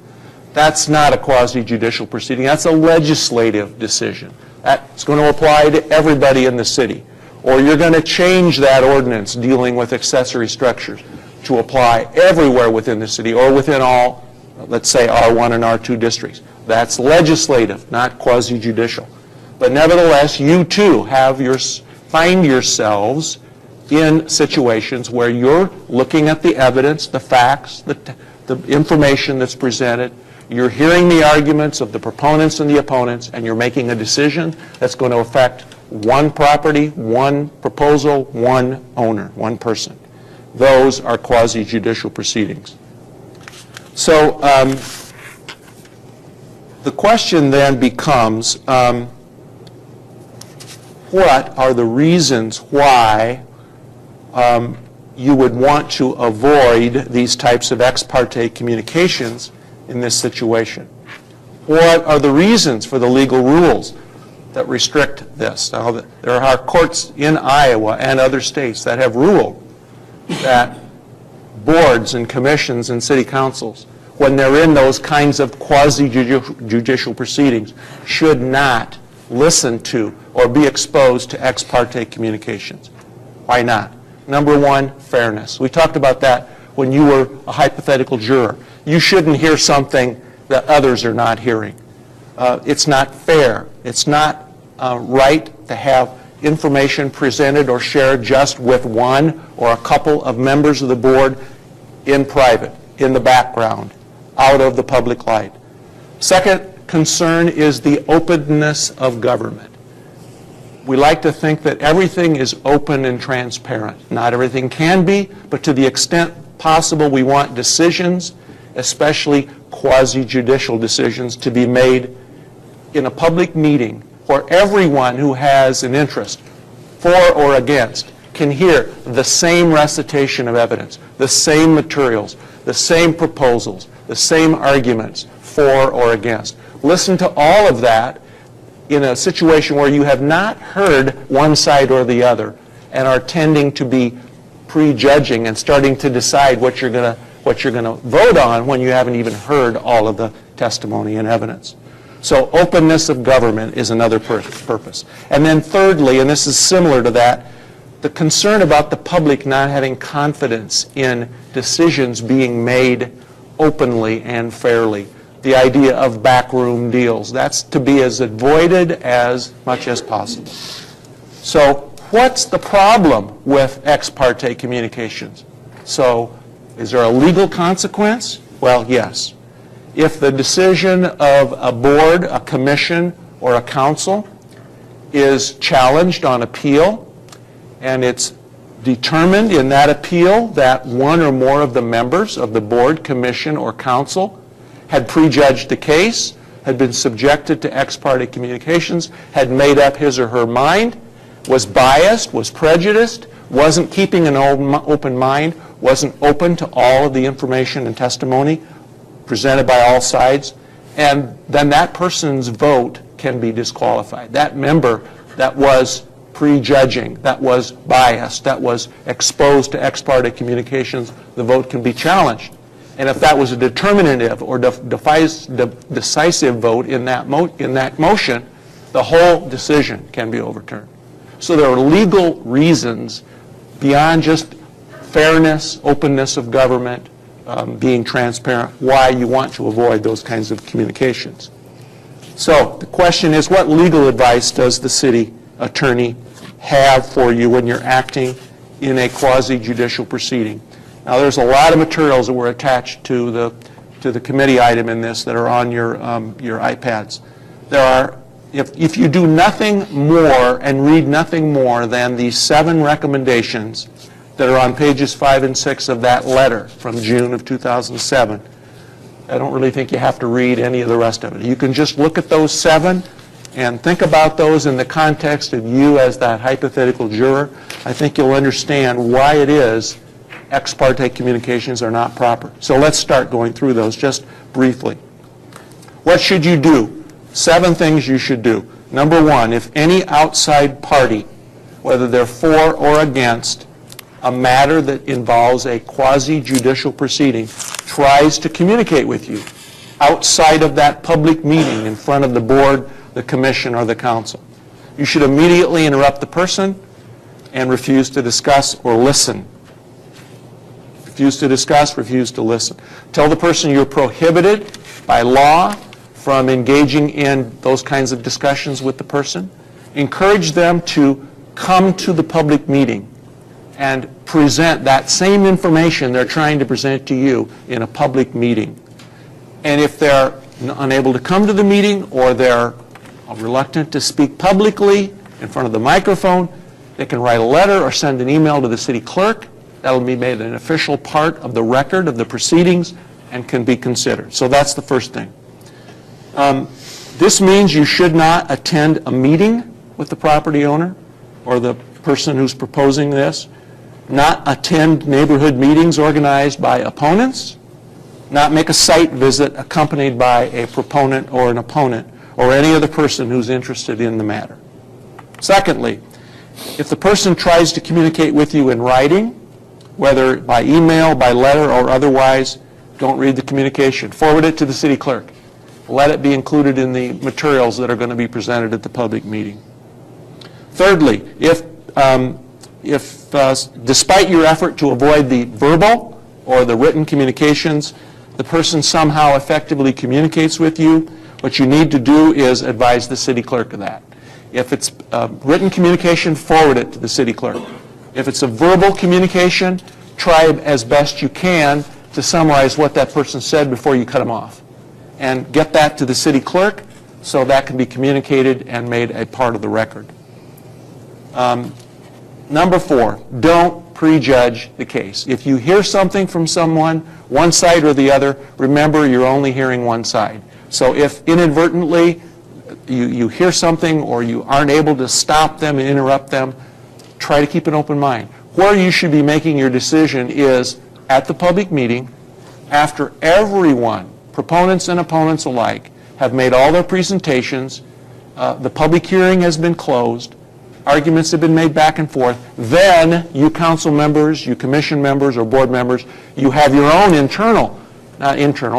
That's not a quasi-judicial proceeding. That's a legislative decision. That's going to apply to everybody in the city. Or you're going to change that ordinance dealing with accessory structures to apply everywhere within the city or within all, let's say, R1 and R2 districts. That's legislative, not quasi-judicial. But nevertheless, you too find yourselves in situations where you're looking at the evidence, the facts, the information that's presented. You're hearing the arguments of the proponents and the opponents, and you're making a decision that's going to affect one property, one proposal, one owner, one person. Those are quasi-judicial proceedings. So the question then becomes, what are the reasons why you would want to avoid these types of ex parte communications in this situation? What are the reasons for the legal rules that restrict this? Now, there are courts in Iowa and other states that have ruled that boards and commissions and city councils, when they're in those kinds of quasi-judicial proceedings, should not listen to or be exposed to ex parte communications. Why not? Number one, fairness. We talked about that when you were a hypothetical juror. You shouldn't hear something that others are not hearing. It's not fair. It's not right to have information presented or shared just with one or a couple of members of the board in private, in the background, out of the public light. Second concern is the openness of government. We like to think that everything is open and transparent. Not everything can be, but to the extent possible, we want decisions, especially quasi-judicial decisions, to be made in a public meeting where everyone who has an interest, for or against, can hear the same recitation of evidence, the same materials, the same proposals, the same arguments for or against. Listen to all of that in a situation where you have not heard one side or the other and are tending to be prejudging and starting to decide what you're going to vote on when you haven't even heard all of the testimony and evidence. So openness of government is another purpose. And then thirdly, and this is similar to that, the concern about the public not having confidence in decisions being made openly and fairly, the idea of backroom deals. That's to be as avoided as much as possible. So what's the problem with ex parte communications? So is there a legal consequence? Well, yes. If the decision of a board, a commission, or a council is challenged on appeal, and it's determined in that appeal that one or more of the members of the board, commission, or council had prejudged the case, had been subjected to ex parte communications, had made up his or her mind, was biased, was prejudiced, wasn't keeping an open mind, wasn't open to all of the information and testimony presented by all sides, and then that person's vote can be disqualified. That member that was prejudging, that was biased, that was exposed to ex parte communications, the vote can be challenged. And if that was a determinative or decisive vote in that motion, the whole decision can be overturned. So there are legal reasons beyond just fairness, openness of government, being transparent, why you want to avoid those kinds of communications. So the question is, what legal advice does the city attorney have for you when you're acting in a quasi-judicial proceeding? Now, there's a lot of materials that were attached to the committee item in this that are on your iPads. There are, if you do nothing more and read nothing more than the 7 recommendations that are on pages 5 and 6 of that letter from June of 2007, I don't really think you have to read any of the rest of it. You can just look at those 7 and think about those in the context of you as that hypothetical juror. I think you'll understand why it is ex parte communications are not proper. So let's start going through those just briefly. What should you do? 7 things you should do. Number 1, if any outside party, whether they're for or against a matter that involves a quasi-judicial proceeding, tries to communicate with you outside of that public meeting in front of the board, the commission, or the council, you should immediately interrupt the person and refuse to discuss or listen. Refuse to discuss, refuse to listen. Tell the person you're prohibited by law from engaging in those kinds of discussions with the person. Encourage them to come to the public meeting and present that same information they're trying to present to you in a public meeting. And if they're unable to come to the meeting or they're reluctant to speak publicly in front of the microphone, they can write a letter or send an email to the city clerk. That'll be made an official part of the record of the proceedings and can be considered. So that's the first thing. This means you should not attend a meeting with the property owner or the person who's proposing this, not attend neighborhood meetings organized by opponents, not make a site visit accompanied by a proponent or an opponent or any other person who's interested in the matter. Secondly, if the person tries to communicate with you in writing, whether by email, by letter, or otherwise, don't read the communication. Forward it to the city clerk. Let it be included in the materials that are going to be presented at the public meeting. Thirdly, if despite your effort to avoid the verbal or the written communications, the person somehow effectively communicates with you, what you need to do is advise the city clerk of that. If it's written communication, forward it to the city clerk. If it's a verbal communication, try as best you can to summarize what that person said before you cut them off. And get that to the city clerk so that can be communicated and made a part of the record. Number 4, don't prejudge the case. If you hear something from someone, one side or the other, remember you're only hearing one side. So if inadvertently you hear something or you aren't able to stop them and interrupt them, try to keep an open mind. Where you should be making your decision is at the public meeting after everyone, proponents and opponents alike, have made all their presentations, the public hearing has been closed, arguments have been made back and forth, then you council members, you commission members or board members, you have your own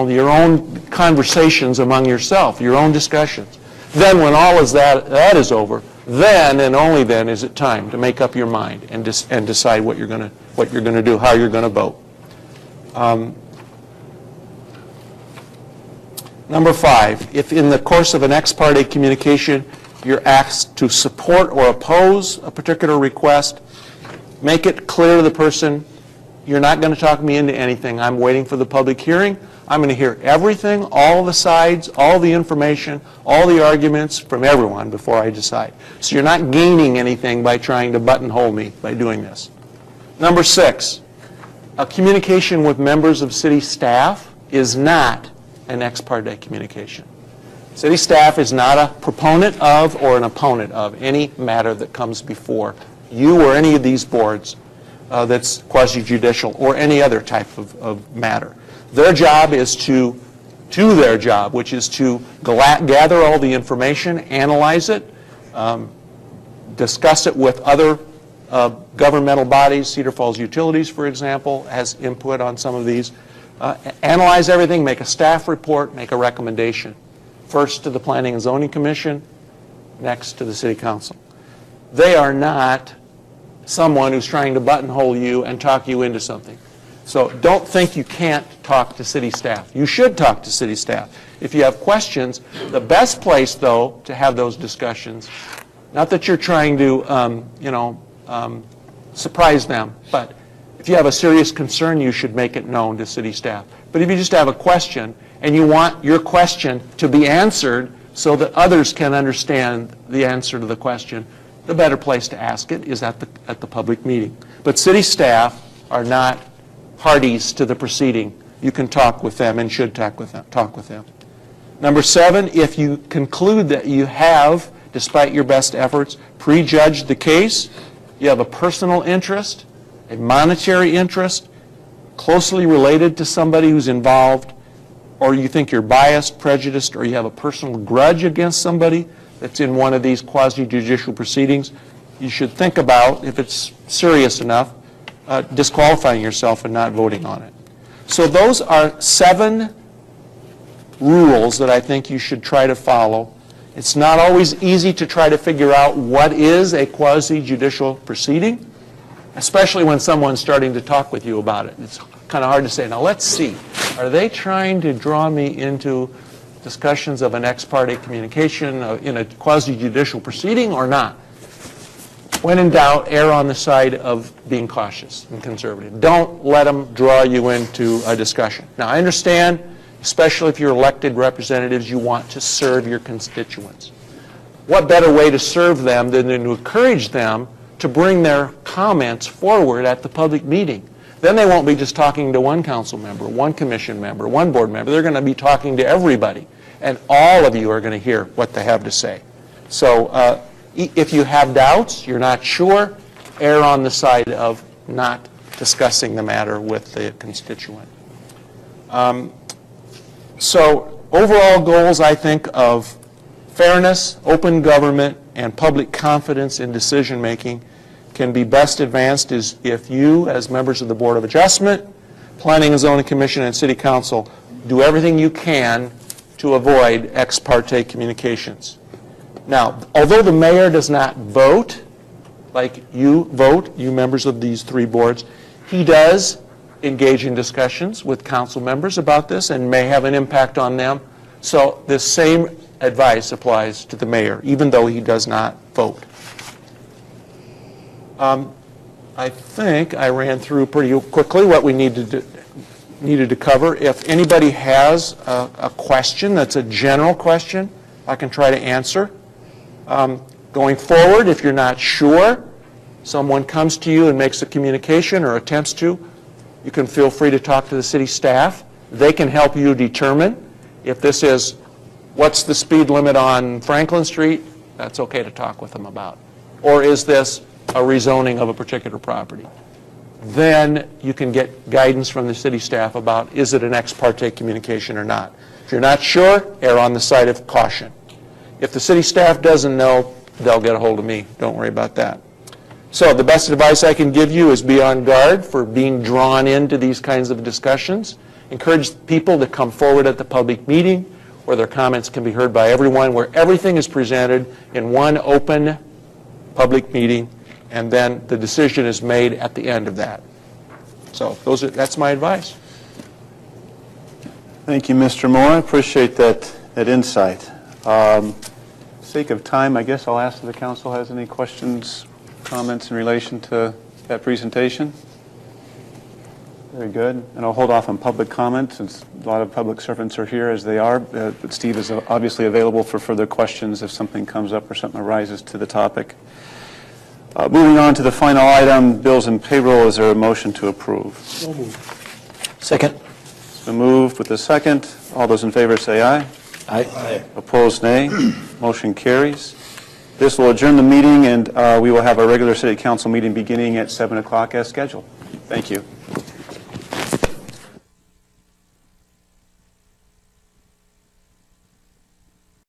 your own conversations among yourself, your own discussions. Then when all of that is over, then and only then is it time to make up your mind and decide what you're going to do, how you're going to vote. Number 5, if in the course of an ex parte communication you're asked to support or oppose a particular request, make it clear to the person, you're not going to talk me into anything. I'm waiting for the public hearing. I'm going to hear everything, all the sides, all the information, all the arguments from everyone before I decide. So you're not gaining anything by trying to buttonhole me by doing this. Number 6, a communication with members of city staff is not an ex parte communication. City staff is not a proponent of or an opponent of any matter that comes before you or any of these boards that's quasi-judicial or any other type of matter. Their job is to do their job, which is to gather all the information, analyze it, discuss it with other governmental bodies. Cedar Falls Utilities, for example, has input on some of these. Analyze everything, make a staff report, make a recommendation. First to the Planning and Zoning Commission, next to the City Council. They are not someone who's trying to buttonhole you and talk you into something. So don't think you can't talk to city staff. You should talk to city staff. If you have questions, the best place, though, to have those discussions, not that you're trying to, surprise them, but if you have a serious concern, you should make it known to city staff. But if you just have a question and you want your question to be answered so that others can understand the answer to the question, the better place to ask it is at the public meeting. But city staff are not parties to the proceeding. You can talk with them and should talk with them. Number 7, if you conclude that you have, despite your best efforts, prejudged the case, you have a personal interest, a monetary interest, closely related to somebody who's involved, or you think you're biased, prejudiced, or you have a personal grudge against somebody that's in one of these quasi-judicial proceedings, you should think about, if it's serious enough, disqualifying yourself and not voting on it. So those are 7 rules that I think you should try to follow. It's not always easy to try to figure out what is a quasi-judicial proceeding, especially when someone's starting to talk with you about it. It's kind of hard to say, now let's see, are they trying to draw me into discussions of an ex parte communication in a quasi-judicial proceeding or not? When in doubt, err on the side of being cautious and conservative. Don't let them draw you into a discussion. Now, I understand, especially if you're elected representatives, you want to serve your constituents. What better way to serve them than to encourage them to bring their comments forward at the public meeting? Then they won't be just talking to one council member, one commission member, one board member. They're going to be talking to everybody. And all of you are going to hear what they have to say. So if you have doubts, you're not sure, err on the side of not discussing the matter with the constituent. So overall goals, I think, of fairness, open government, and public confidence in decision-making can be best advanced is if you, as members of the Board of Adjustment, Planning and Zoning Commission, and City Council, do everything you can to avoid ex parte communications. Now, although the mayor does not vote, like you vote, you members of these 3 boards, he does engage in discussions with council members about this and may have an impact on them. So this same advice applies to the mayor, even though he does not vote. I think I ran through pretty quickly what we needed to cover. If anybody has a question that's a general question, I can try to answer. Going forward, if you're not sure, someone comes to you and makes a communication or attempts to, you can feel free to talk to the city staff. They can help you determine if this is, what's the speed limit on Franklin Street? That's okay to talk with them about. Or is this a rezoning of a particular property? Then you can get guidance from the city staff about, is it an ex parte communication or not? If you're not sure, err on the side of caution. If the city staff doesn't know, they'll get a hold of me. Don't worry about that. So the best advice I can give you is be on guard for being drawn into these kinds of discussions. Encourage people to come forward at the public meeting where their comments can be heard by everyone, where everything is presented in one open public meeting, and then the decision is made at the end of that. So that's my advice. Thank you, Mr. Moore. I appreciate that insight. Sake of time, I guess I'll ask if the council has any questions, comments in relation to that presentation. Very good. And I'll hold off on public comment since a lot of public servants are here as they are. But Steve is obviously available for further questions if something comes up or something arises to the topic. Moving on to the final item, bills and payroll. Is there a motion to approve? Second. It's been moved with a second. All those in favor say aye. Aye. Opposed, nay. Motion carries. This will adjourn the meeting, and we will have our regular city council meeting beginning at 7 o'clock as scheduled. Thank you.